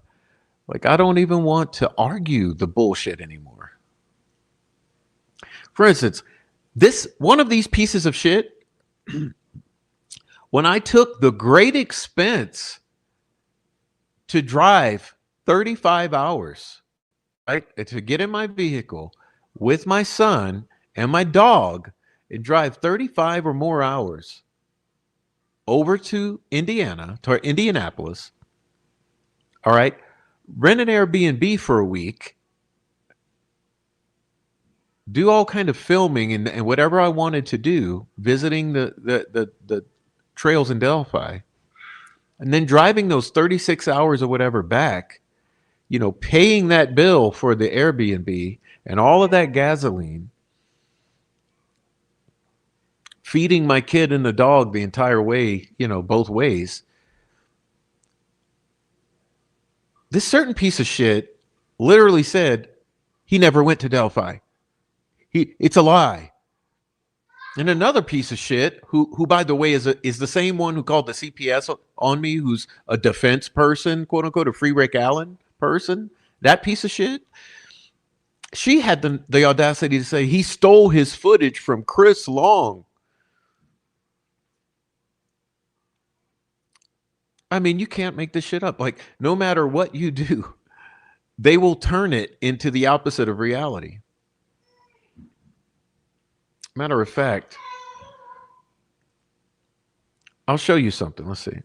I don't even want to argue the bullshit anymore. For instance, one of these pieces of shit, when I took the great expense to drive 35 hours, right, to get in my vehicle with my son and my dog and drive 35 or more hours over to Indianapolis, all right, rent an Airbnb for a week, do all kind of filming and whatever I wanted to do, visiting the trails in Delphi, and then driving those 36 hours or whatever back, paying that bill for the Airbnb and all of that gasoline, feeding my kid and the dog the entire way, both ways. This certain piece of shit literally said he never went to Delphi. It's a lie. And another piece of shit, who by the way is the same one who called the CPS on me, who's a defense person, quote unquote, a free Rick Allen person. That piece of shit, she had the audacity to say he stole his footage from Chris Long. I mean, you can't make this shit up. Like, no matter what you do, they will turn it into the opposite of reality. Matter of fact, I'll show you something. Let's see.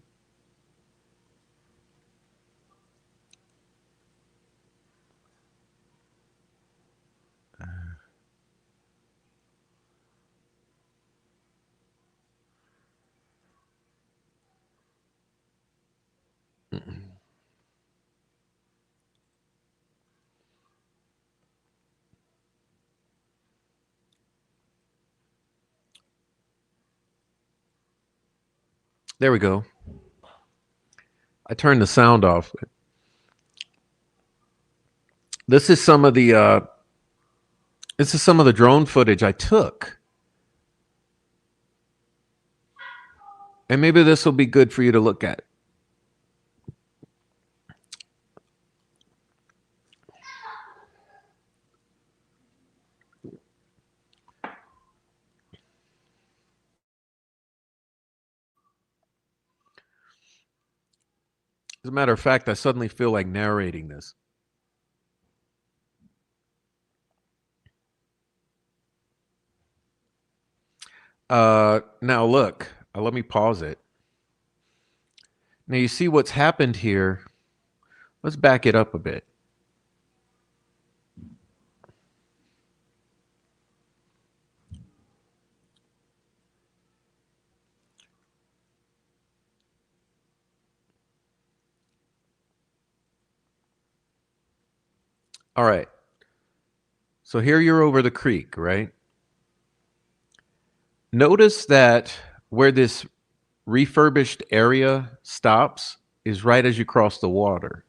There we go. I turned the sound off. This is some of the drone footage I took. And maybe this will be good for you to look at. As a matter of fact, I suddenly feel like narrating this. Now look, Let me pause it. Now you see what's happened here. Let's back it up a bit. All right. So here you're over the creek, right? Notice that where this refurbished area stops is right as you cross the water.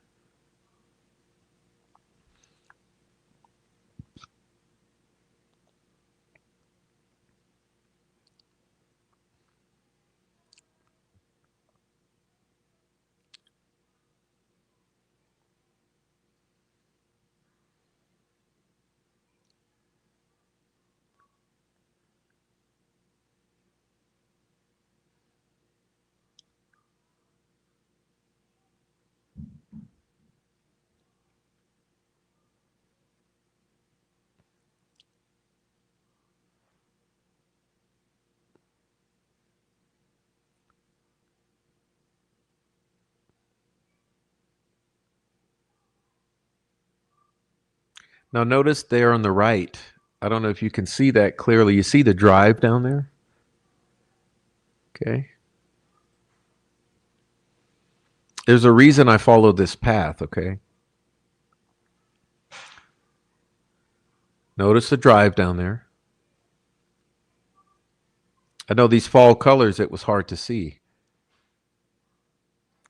Now notice there on the right, I don't know if you can see that clearly. You see the drive down there? Okay. There's a reason I followed this path, okay? Notice the drive down there. I know these fall colors, it was hard to see.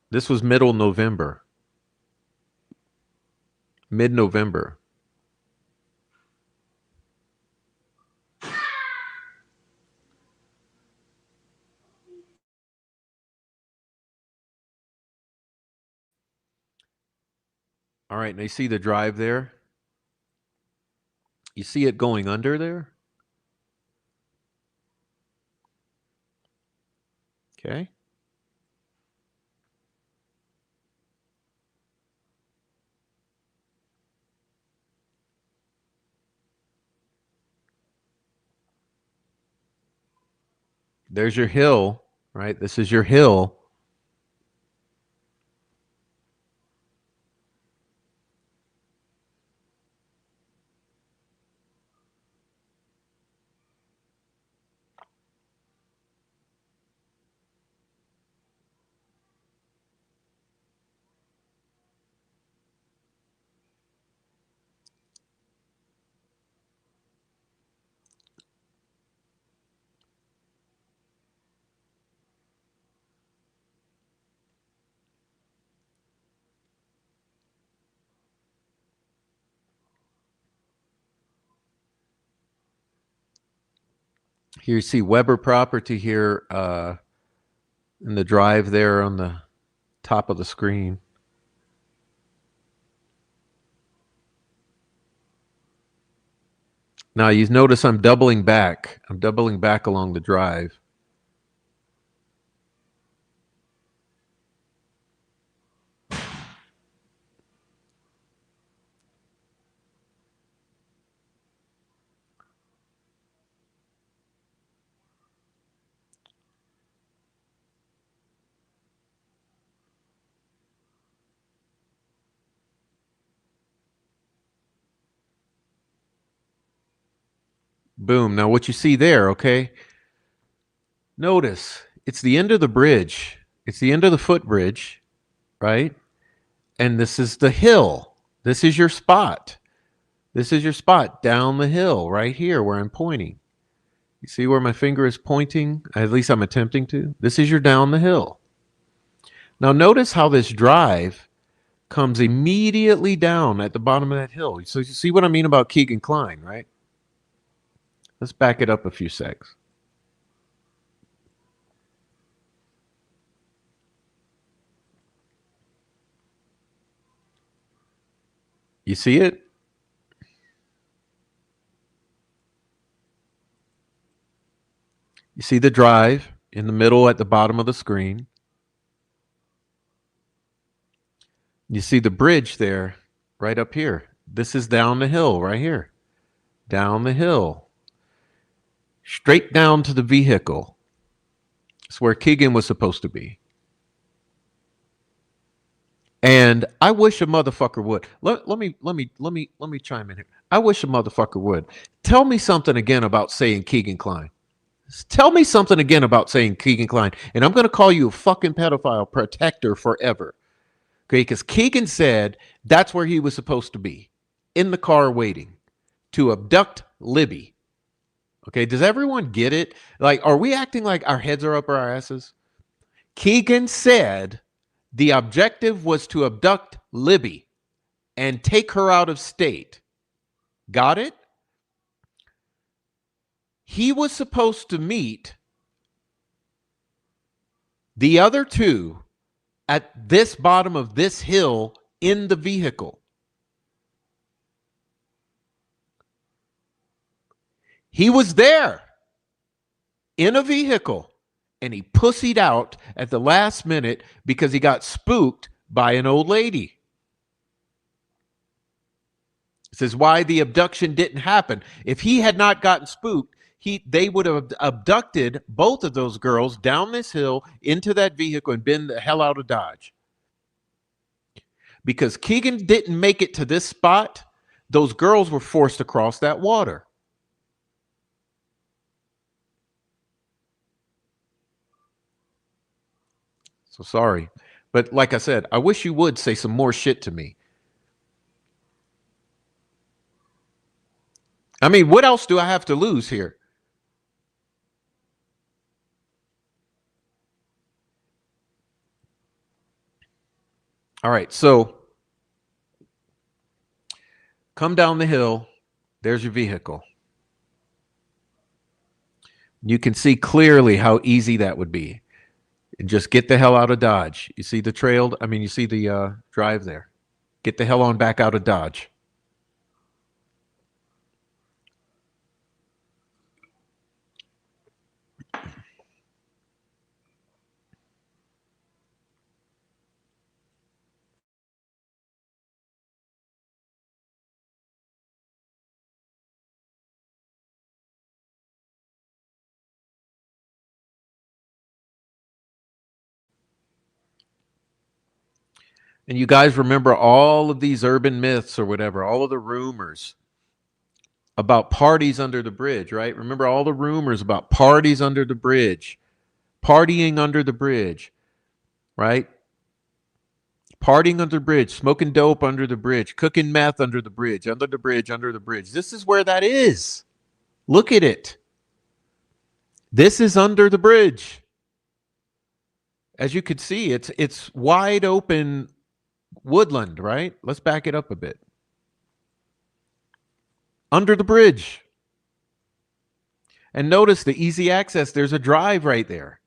This was middle November. Mid-November. All right, and you see the drive there? You see it going under there? Okay. There's your hill, right? This is your hill. Here you see Weber property here in the drive there on the top of the screen. Now you notice I'm doubling back. I'm doubling back along the drive. Boom. Now what you see there, okay? Notice it's the end of the bridge. It's the end of the footbridge, right? And this is the hill. This is your spot. This is your spot down the hill right here where I'm pointing. You see where my finger is pointing? At least I'm attempting to. This is your down the hill. Now notice how this drive comes immediately down at the bottom of that hill. So you see what I mean about Keegan Klein, right? Let's back it up a few secs. You see it? You see the drive in the middle at the bottom of the screen. You see the bridge there right up here. This is down the hill right here. Down the hill. Straight down to the vehicle. It's where Keegan was supposed to be. And I wish a motherfucker would. Let me chime in here. I wish a motherfucker would. Tell me something again about saying Keegan Klein. Tell me something again about saying Keegan Klein. And I'm going to call you a fucking pedophile protector forever. Okay, because Keegan said that's where he was supposed to be. In the car waiting to abduct Libby. Okay, does everyone get it? Like, are we acting like our heads are up our asses? Keegan said the objective was to abduct Libby and take her out of state. Got it? He was supposed to meet the other two at this bottom of this hill in the vehicle. He was there in a vehicle and he pussied out at the last minute because he got spooked by an old lady. This is why the abduction didn't happen. If he had not gotten spooked, they would have abducted both of those girls down this hill into that vehicle and been the hell out of Dodge. Because Keegan didn't make it to this spot, those girls were forced to cross that water. So sorry. But like I said, I wish you would say some more shit to me. I mean, what else do I have to lose here? All right, so come down the hill. There's your vehicle. You can see clearly how easy that would be. And just get the hell out of Dodge. You see the you see the drive there. Get the hell on back out of Dodge. And you guys remember all of these urban myths or whatever, all of the rumors about parties under the bridge, right? Remember all the rumors about parties under the bridge, partying under the bridge, right? Partying under the bridge, smoking dope under the bridge, cooking meth under the bridge, under the bridge, under the bridge. This is where that is. Look at it. This is under the bridge. As you could see, it's wide open woodland, right? Let's back it up a bit. Under the bridge. And notice the easy access. There's a drive right there.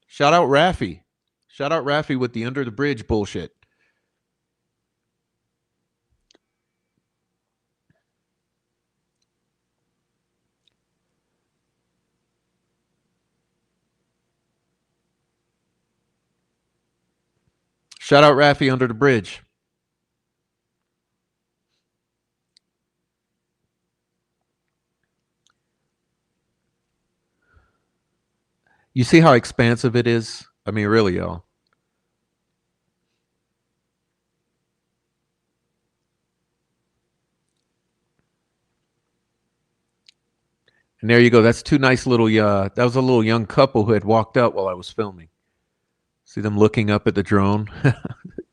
Shout out Raffy. Shout out Raffy with the under the bridge bullshit. Shout out Raffy under the bridge. You see how expansive it is? I mean, really, y'all. And there you go. That's two nice little, that was a little young couple who had walked up while I was filming. See them looking up at the drone?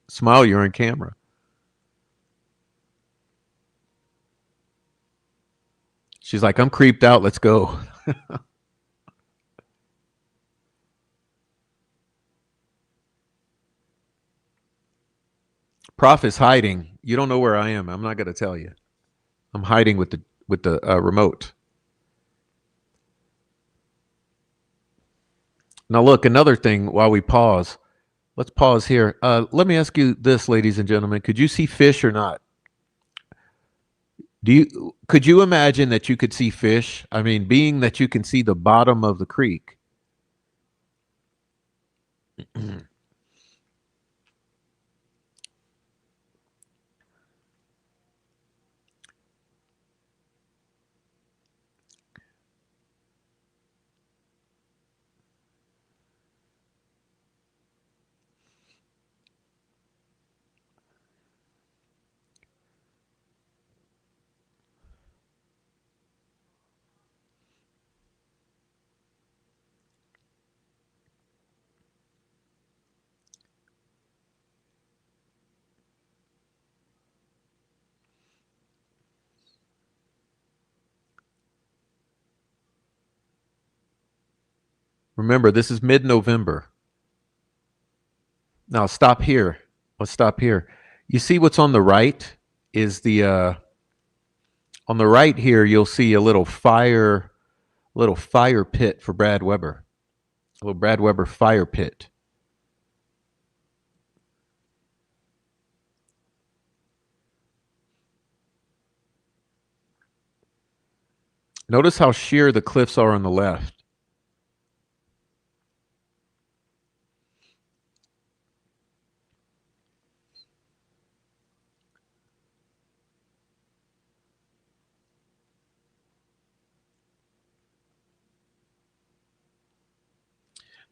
Smile, you're on camera. She's like, I'm creeped out. Let's go. Prof is hiding. You don't know where I am. I'm not going to tell you. I'm hiding with the remote. Now, look, another thing while we pause. Let's pause here. Let me ask you this, ladies and gentlemen. Could you see fish or not? Could you imagine that you could see fish? I mean, being that you can see the bottom of the creek. Remember, this is mid-November. Now stop here. Let's stop here. You see what's on the right is the on the right here you'll see a little fire pit for Brad Weber. A little Brad Weber fire pit. Notice how sheer the cliffs are on the left.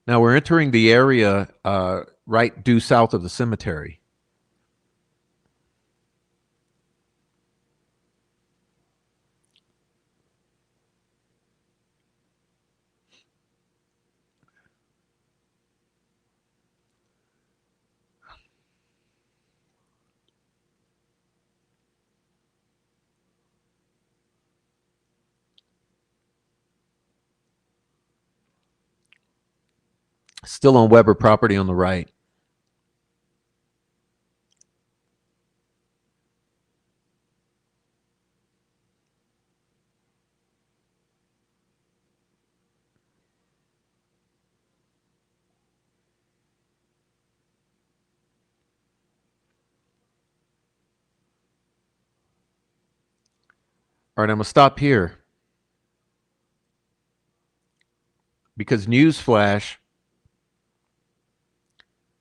Now we're entering the area right due south of the cemetery. Still on Weber property on the right. All right, I'm going to stop here. Because newsflash,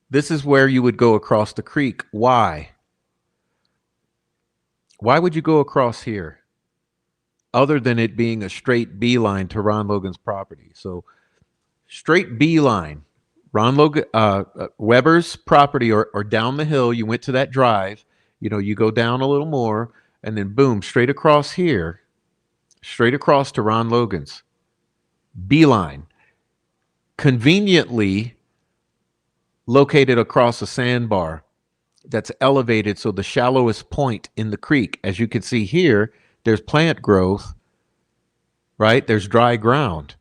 this is where you would go across the creek. Why? Why would you go across here? Other than it being a straight beeline to Ron Logan's property. So straight beeline, Weber's property or down the hill, you went to that drive, you go down a little more and then boom, straight across here, straight across to Ron Logan's. Beeline. Conveniently located across a sandbar that's elevated, so the shallowest point in the creek. As you can see here, there's plant growth, right? There's dry ground.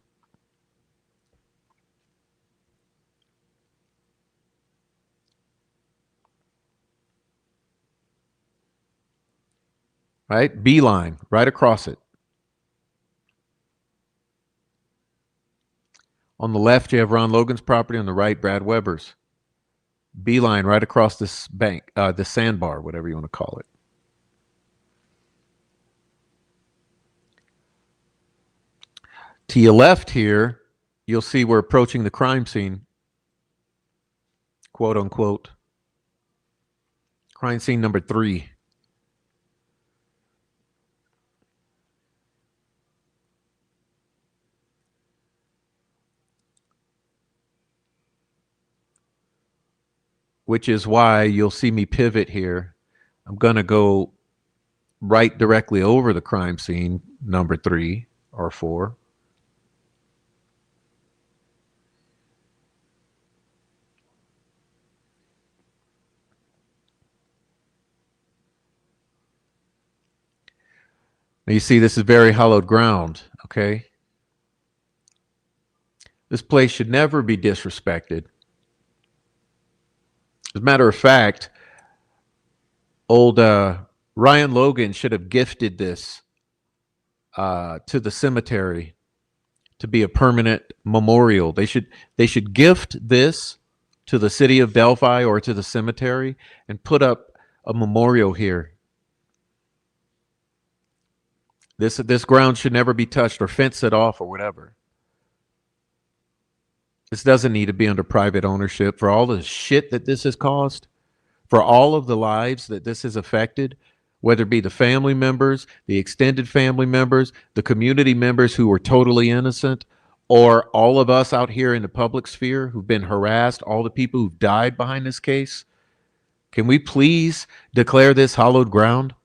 Right? Beeline, right across it. On the left, you have Ron Logan's property. On the right, Brad Weber's. Beeline right across this bank, the sandbar, whatever you want to call it. To your left here, you'll see we're approaching the crime scene, quote unquote. Crime scene number 3. Which is why you'll see me pivot here. I'm going to go right directly over the crime scene, number 3 or 4. Now you see this is very hallowed ground, okay? This place should never be disrespected. As a matter of fact, old Ryan Logan should have gifted this to the cemetery to be a permanent memorial. They should gift this to the city of Delphi or to the cemetery and put up a memorial here. This ground should never be touched or fence it off or whatever. This doesn't need to be under private ownership for all the shit that this has caused, for all of the lives that this has affected, whether it be the family members, the extended family members, the community members who were totally innocent, or all of us out here in the public sphere who've been harassed, all the people who've died behind this case. Can we please declare this hallowed ground?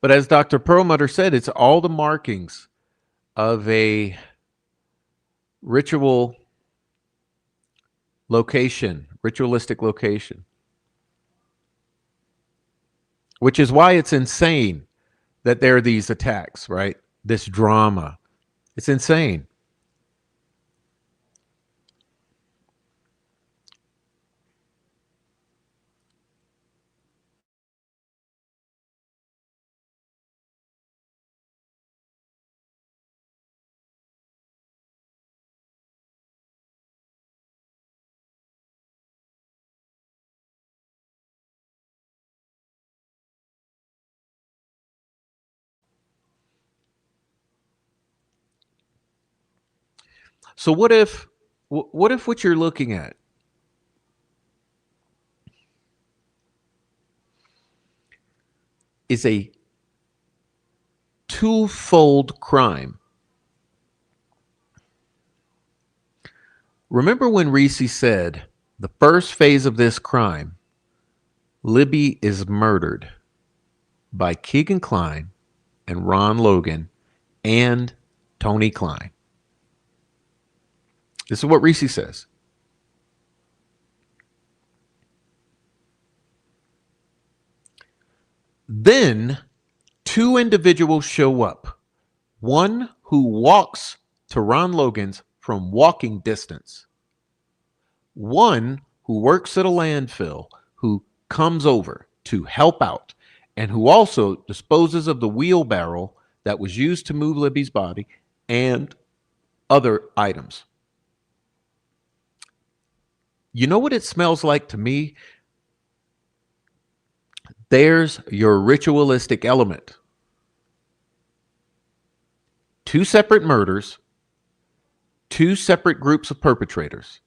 But as Dr. Perlmutter said, it's all the markings of a ritualistic location, which is why it's insane that there are these attacks, right? This drama. It's insane. So what if what you're looking at is a twofold crime? Remember when Reese said the first phase of this crime, Libby is murdered by Keegan Kline and Ron Logan and Tony Kline. This is what Reese says. Then two individuals show up. One who walks to Ron Logan's from walking distance. One who works at a landfill who comes over to help out and who also disposes of the wheelbarrow that was used to move Libby's body and other items. You know what it smells like to me? There's your ritualistic element. Two separate murders, two separate groups of perpetrators.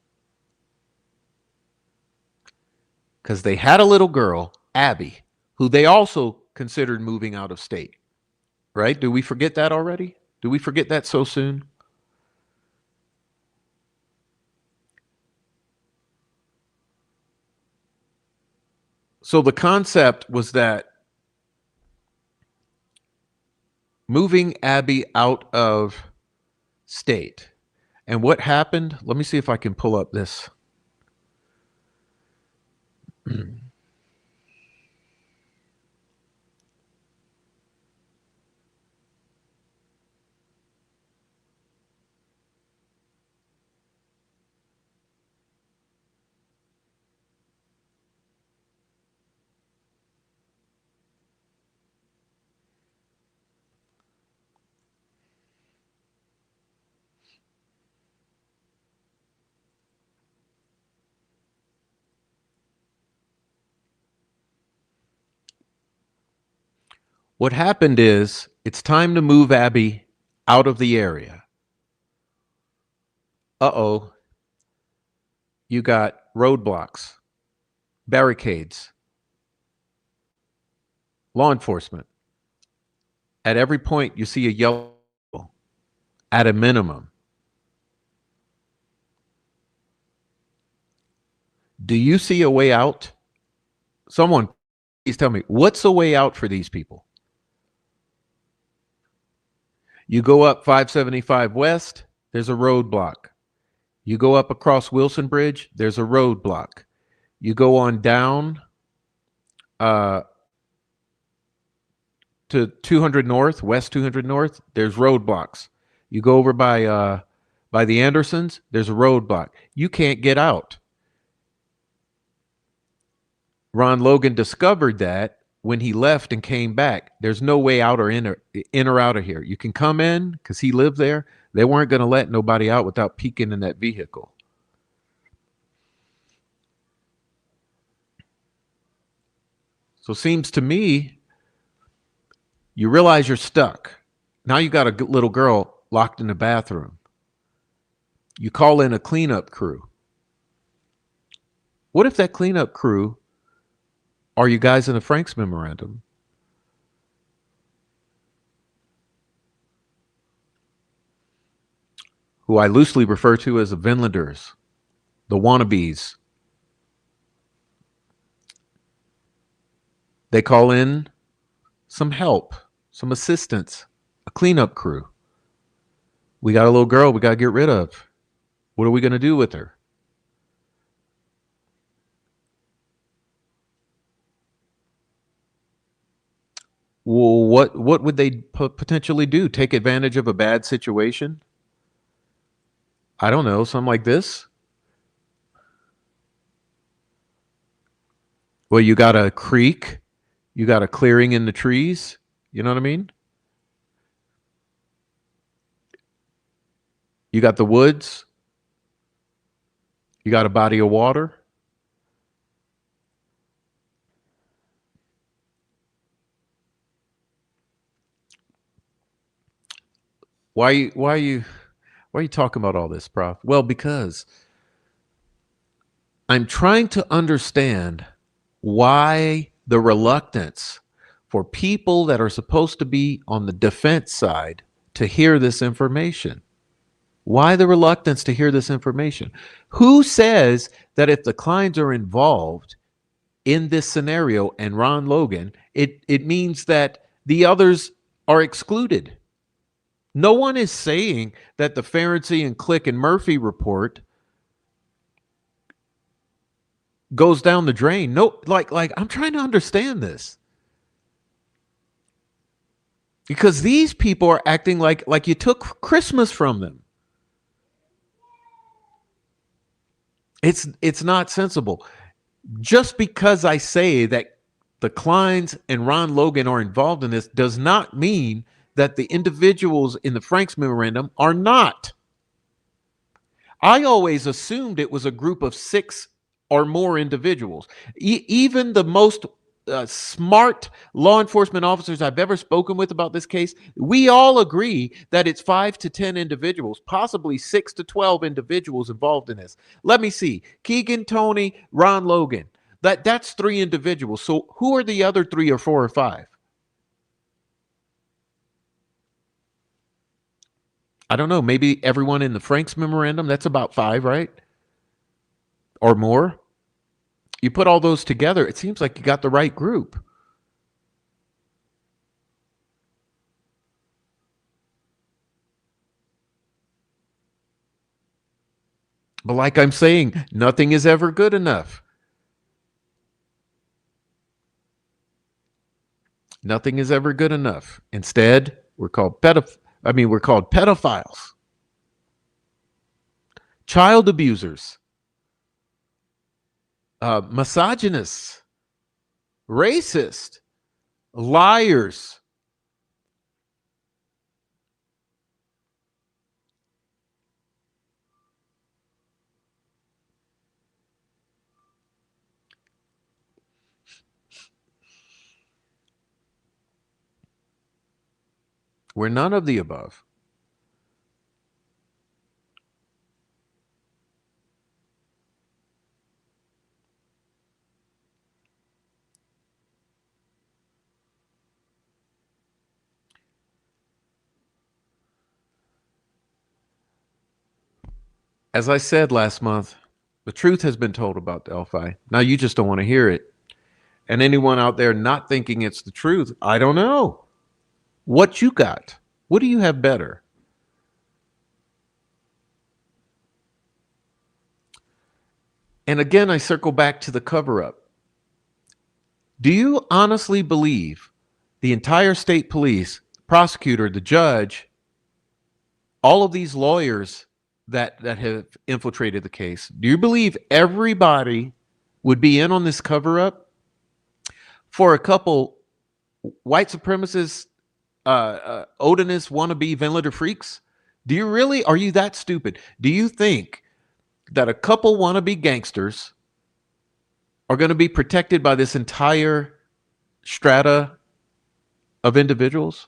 Because they had a little girl, Abby, who they also considered moving out of state. Right? Do we forget that already? Do we forget that so soon? So the concept was that moving Abby out of state. And what happened? Let me see if I can pull up this. What happened is it's time to move Abby out of the area. Uh-oh. You got roadblocks, barricades, law enforcement. At every point, you see a yellow at a minimum. Do you see a way out? Someone, please tell me, what's a way out for these people? You go up 575 West, there's a roadblock. You go up across Wilson Bridge, there's a roadblock. You go on down to 200 North, West 200 North, there's roadblocks. You go over by the Andersons, there's a roadblock. You can't get out. Ron Logan discovered that when he left and came back. There's no way out or in or out of here. You can come in because he lived there. They weren't going to let nobody out without peeking in that vehicle. So it seems to me, you realize you're stuck. Now you got a little girl locked in the bathroom. You call in a cleanup crew. What if that cleanup crew are you guys in the Franks memorandum? Who I loosely refer to as the Vinlanders, the wannabes. They call in some help, some assistance, a cleanup crew. We got a little girl we got to get rid of. What are we going to do with her? Well, what would they potentially do? Take advantage of a bad situation? I don't know, something like this. Well, you got a creek, you got a clearing in the trees. You know what I mean? You got the woods. You got a body of water. Why are you talking about all this, Prof? Well, because I'm trying to understand why the reluctance for people that are supposed to be on the defense side to hear this information. Why the reluctance to hear this information? Who says that if the Kleins are involved in this scenario and Ron Logan, it means that the others are excluded? No one is saying that the Ferenczi and Click and Murphy report goes down the drain. No, like I'm trying to understand this. Because these people are acting like you took Christmas from them. It's not sensible. Just because I say that the Kleins and Ron Logan are involved in this does not mean that the individuals in the Franks memorandum are not. I always assumed it was a group of 6 or more individuals. Even the most smart law enforcement officers I've ever spoken with about this case, we all agree that it's 5 to 10 individuals, possibly 6 to 12 individuals involved in this. Let me see. Keegan, Tony, Ron Logan. That's 3 individuals. So who are the other 3 or 4 or 5? I don't know. Maybe everyone in the Franks memorandum. That's about 5, right? Or more. You put all those together, it seems like you got the right group. But like I'm saying, nothing is ever good enough. Nothing is ever good enough. Instead, we're called pedophiles, child abusers, misogynists, racist, liars. We're none of the above. As I said last month, the truth has been told about Delphi. Now you just don't want to hear it. And anyone out there not thinking it's the truth, I don't know. What you got? What do you have better? And again, I circle back to the cover-up. Do you honestly believe the entire state police, prosecutor, the judge, all of these lawyers that have infiltrated the case, do you believe everybody would be in on this cover-up for a couple white supremacists, Odinist wannabe ventilator freaks? Do you really? Are you that stupid? Do you think that a couple wannabe gangsters are going to be protected by this entire strata of individuals?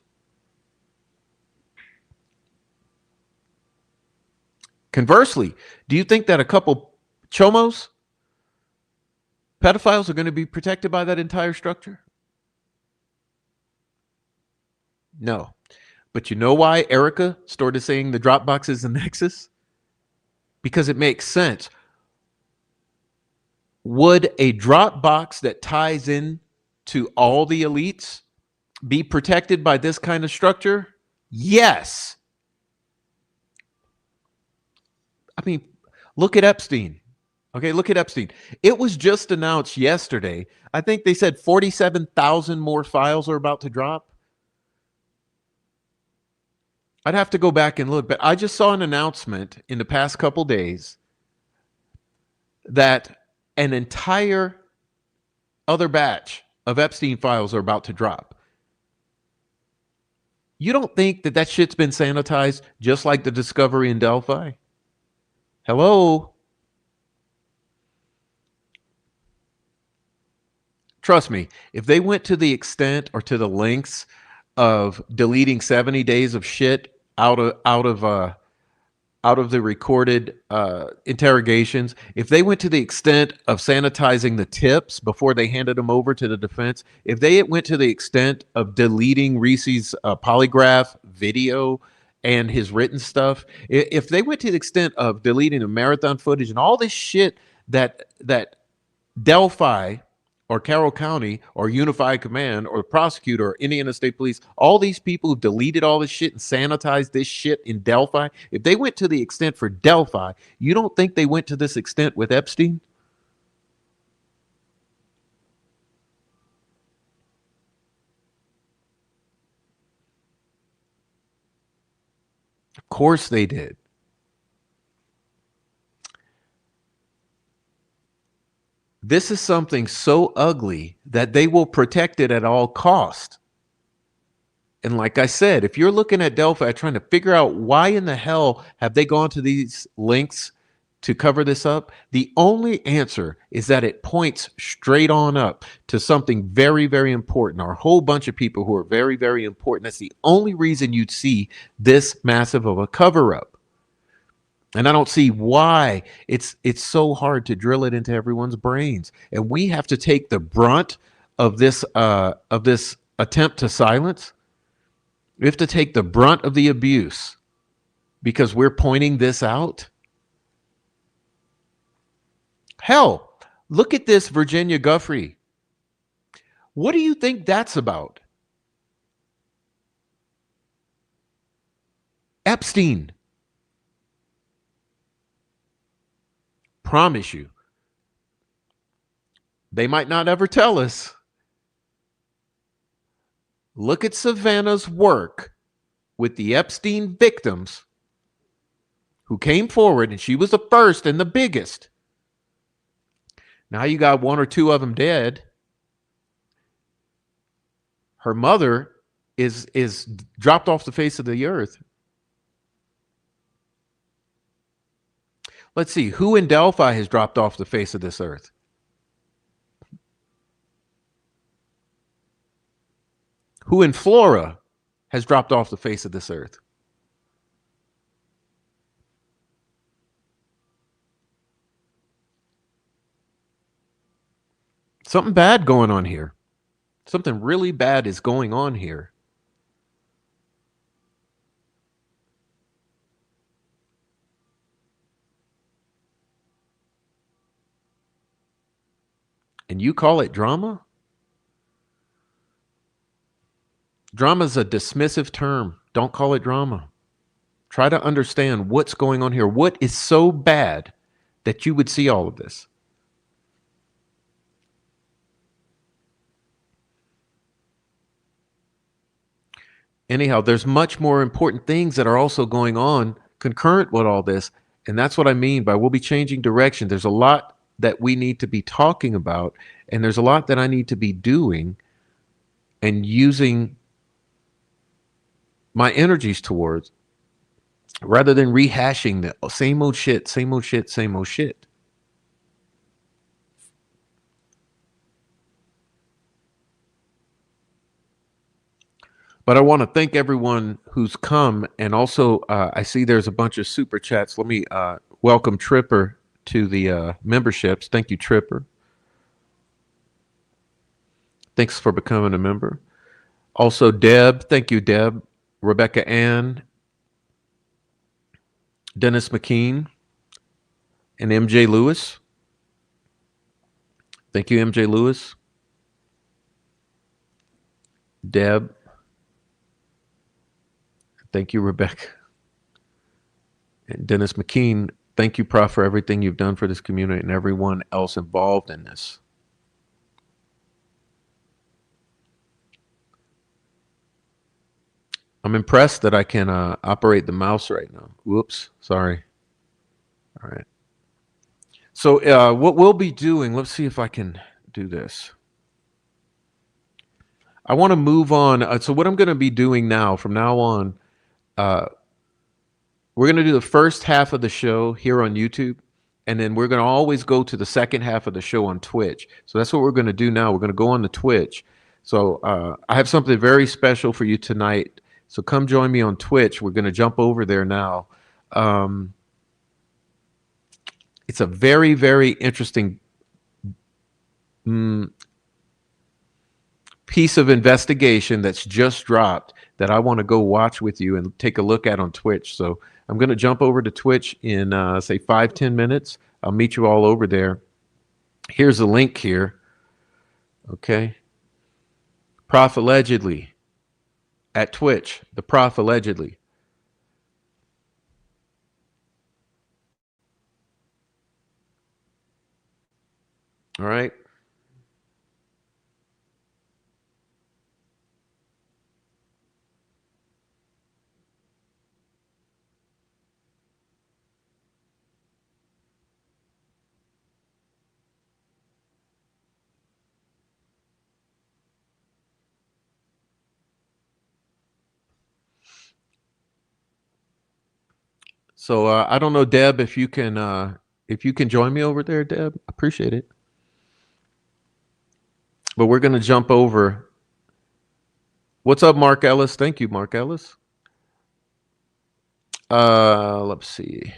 Conversely, do you think that a couple chomos, pedophiles, are going to be protected by that entire structure? No. But you know why Erica started saying the Dropbox is the nexus? Because it makes sense. Would a Dropbox that ties in to all the elites be protected by this kind of structure? Yes. I mean, look at Epstein. Okay, look at Epstein. It was just announced yesterday. I think they said 47,000 more files are about to drop. I'd have to go back and look, but I just saw an announcement in the past couple days that an entire other batch of Epstein files are about to drop. You don't think that that shit's been sanitized just like the discovery in Delphi? Hello? Trust me, if they went to the extent or to the lengths of deleting 70 days of shit out of the recorded interrogations, if they went to the extent of sanitizing the tips before they handed them over to the defense, if they went to the extent of deleting Reese's polygraph video and his written stuff, if they went to the extent of deleting the marathon footage and all this shit that Delphi or Carroll County or Unified Command or the prosecutor or Indiana State Police, all these people who deleted all this shit and sanitized this shit in Delphi, if they went to the extent for Delphi, you don't think they went to this extent with Epstein? Of course they did. This is something so ugly that they will protect it at all cost. And like I said, if you're looking at Delphi trying to figure out why in the hell have they gone to these links to cover this up, the only answer is that it points straight on up to something very, very important, or a whole bunch of people who are very, very important. That's the only reason you'd see this massive of a cover-up. And I don't see why it's so hard to drill it into everyone's brains. And we have to take the brunt of this attempt to silence. We have to take the brunt of the abuse because we're pointing this out. Hell, look at this Virginia Guffrey. What do you think that's about? Epstein. Promise you, they might not ever tell us. Look at Savannah's work with the Epstein victims who came forward, and she was the first and the biggest. Now you got one or two of them dead. Her mother is dropped off the face of the earth. Let's see, who in Delphi has dropped off the face of this earth? Who in Flora has dropped off the face of this earth? Something bad going on here. Something really bad is going on here. And you call it drama? Drama is a dismissive term. Don't call it drama. Try to understand what's going on here. What is so bad that you would see all of this? Anyhow, there's much more important things that are also going on concurrent with all this. And that's what I mean by we'll be changing direction. There's a lot that we need to be talking about, and there's a lot that I need to be doing and using my energies towards, rather than rehashing the same old shit, same old shit, same old shit. But I want to thank everyone who's come, and also I see there's a bunch of super chats. Let me welcome Tripper to the memberships. Thank you, Tripper. Thanks for becoming a member. Also, Deb. Thank you, Deb. Rebecca Ann. Dennis McKean. And MJ Lewis. Thank you, MJ Lewis. Deb. Thank you, Rebecca. And Dennis McKean, thank you, Prof, for everything you've done for this community and everyone else involved in this. I'm impressed that I can operate the mouse right now. Whoops, sorry. All right. So what we'll be doing, let's see if I can do this. I want to move on. So what I'm going to be doing now, from now on, we're going to do the first half of the show here on YouTube, and then we're going to always go to the second half of the show on Twitch. So that's what we're going to do now. We're going to go on the Twitch. So I have something very special for you tonight. So come join me on Twitch. We're going to jump over there now. It's a very, very interesting piece of investigation that's just dropped that I want to go watch with you and take a look at on Twitch. So I'm going to jump over to Twitch in, say, 5-10 minutes. I'll meet you all over there. Here's a link here. Okay. Prof allegedly at Twitch, the Prof allegedly. All right. So I don't know, Deb, if you can join me over there, Deb. Appreciate it. But we're going to jump over. What's up, Mark Ellis? Thank you, Mark Ellis. Let's see.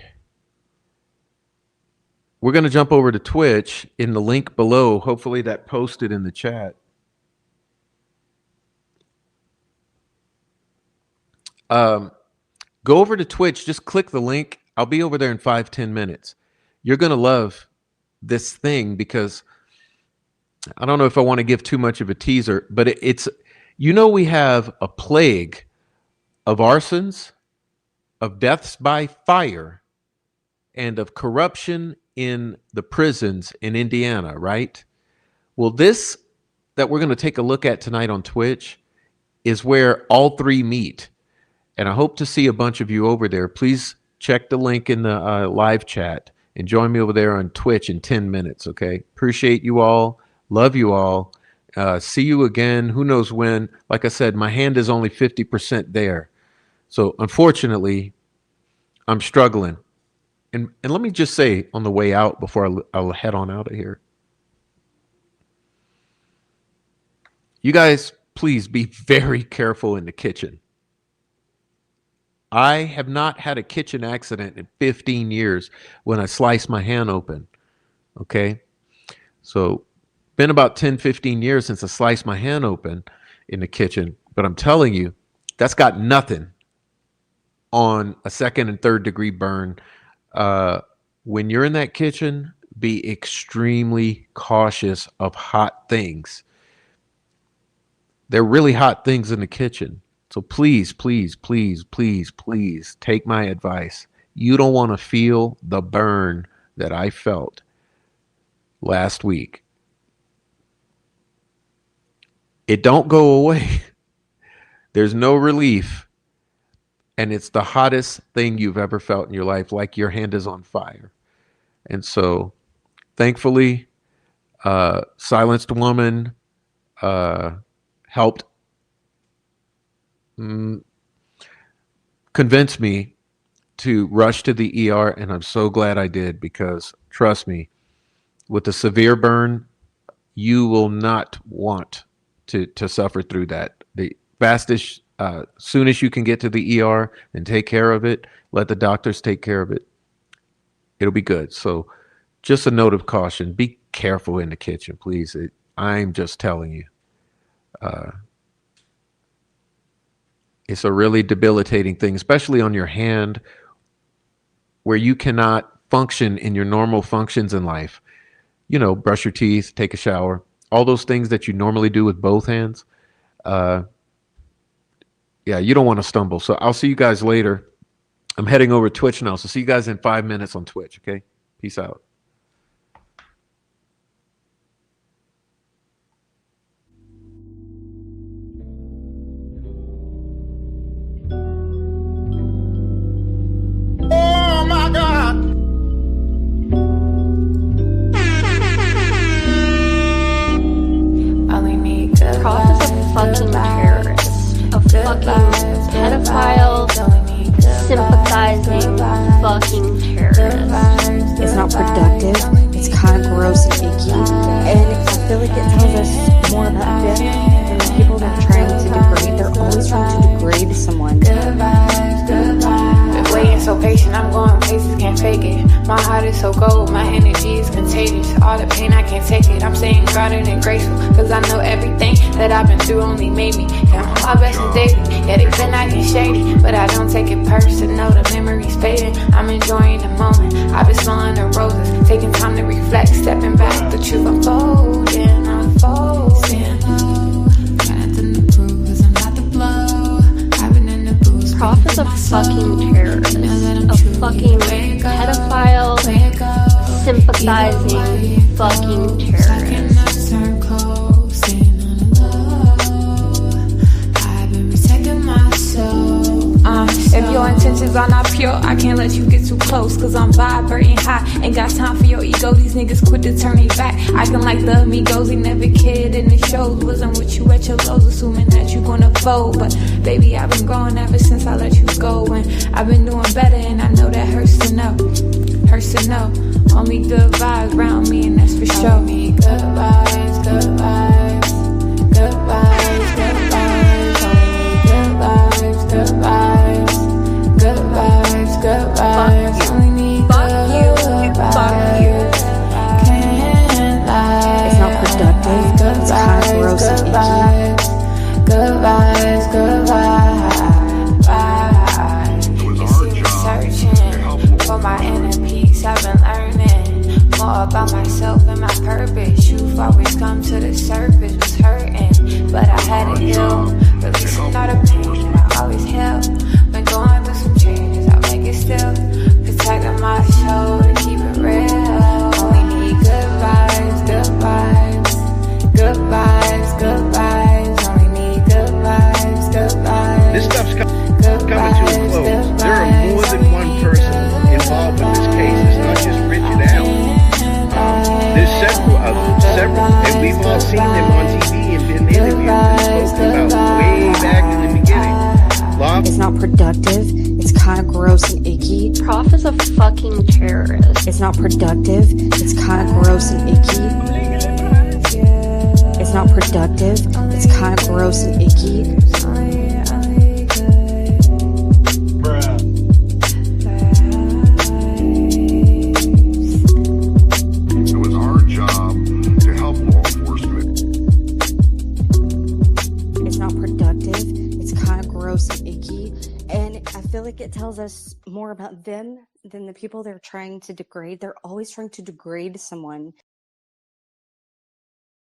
We're going to jump over to Twitch in the link below. Hopefully that posted in the chat. Go over to Twitch. Just click the link. I'll be over there in 5-10 minutes. You're going to love this thing because I don't know if I want to give too much of a teaser, but it's, you know, we have a plague of arsons, of deaths by fire, and of corruption in the prisons in Indiana, right? Well, this that we're going to take a look at tonight on Twitch is where all three meet. And I hope to see a bunch of you over there. Please check the link in the live chat and join me over there on Twitch in 10 minutes, okay? Appreciate you all. Love you all. See you again. Who knows when? Like I said, my hand is only 50% there. So unfortunately, I'm struggling. And let me just say on the way out before I'll head on out of here. You guys, please be very careful in the kitchen. I have not had a kitchen accident in 15 years when I sliced my hand open. Okay. So been about 10, 15 years since I sliced my hand open in the kitchen. But I'm telling you, that's got nothing on a 2nd and 3rd degree burn. When you're in that kitchen, be extremely cautious of hot things. They're really hot things in the kitchen. So please, please, please, please, please take my advice. You don't want to feel the burn that I felt last week. It don't go away. There's no relief. And it's the hottest thing you've ever felt in your life, like your hand is on fire. And so thankfully, Silenced Woman helped convince me to rush to the ER, and I'm so glad I did, because trust me, with a severe burn, you will not want to suffer through that. The fastest, soon as you can get to the ER and take care of it, let the doctors take care of it, it'll be good. So just a note of caution, be careful in the kitchen, please. I'm just telling you. It's a really debilitating thing, especially on your hand, where you cannot function in your normal functions in life. You know, brush your teeth, take a shower, all those things that you normally do with both hands. Yeah, you don't want to stumble. So I'll see you guys later. I'm heading over to Twitch now. So see you guys in 5 minutes on Twitch. Okay. Peace out. Oh my God. Only need good Prof is a fucking terrorist. A fucking pedophile, sympathizing fucking terrorist. It's not productive. It's kind of gross and icky. And I feel like it tells us more about them than the people they're trying to degrade. They're always trying to degrade someone. Been waiting so patient, I'm going places, can't fake it. My heart is so cold, my energy is contagious. All the pain, I can't take it. I'm staying grounded and graceful, cause I know everything that I've been through only made me. And my best is daily, yeah, they've been acting shady, but I don't take it personal, the memory's fading. I'm enjoying the moment, I've been smelling the roses, taking time to reflect, stepping back, the truth unfolding, unfolding. Prof is a fucking terrorist. A fucking pedophile, sympathizing fucking terrorist. If your intentions are not pure, I can't let you get too close, cause I'm vibrating high. Ain't got time for your ego, these niggas quit to turn me back. Acting like the amigos, they never cared in the shows. Wasn't with you at your lows, assuming that you gonna fold. But baby, I've been growing ever since I let you go. And I've been doing better, and I know that hurts to know. Hurts to know. Only good vibes around me, and that's for sure. Only good vibes, good vibes, good vibes, good vibes. Only good vibes, good vibes. Good vibes, good vibes. Only need Fuck you. Fuck you. Can't lie. It's not productive. It's kind of gross and icky. Good vibes, good vibes. You see me searching for my inner peace. I've been learning more about myself and my purpose. Truth always come to the surface. Was hurting, but I had to heal. Releasing all the pain I always held. Been going through some changes, I'll make it still. Protecting my soul to keep it real. Only need good vibes, good vibes. Good vibes, good vibes. Only need good vibes, good vibes. This stuff's coming to a close. There are more than one person involved in this case. It's not just Richard Allen. There's several others, and we've all seen them on TV and been interviewed and spoken about way back in the beginning. It's not productive. It's kind of gross and icky. Prof is a fucking terrorist. It's not productive. It's kind of gross and icky. It's not productive. It's kind of gross and icky. It was our job to help law enforcement. It's not productive. It's kind of gross and icky. And I feel like it tells us more about them than the people they're trying to degrade. They're always trying to degrade someone.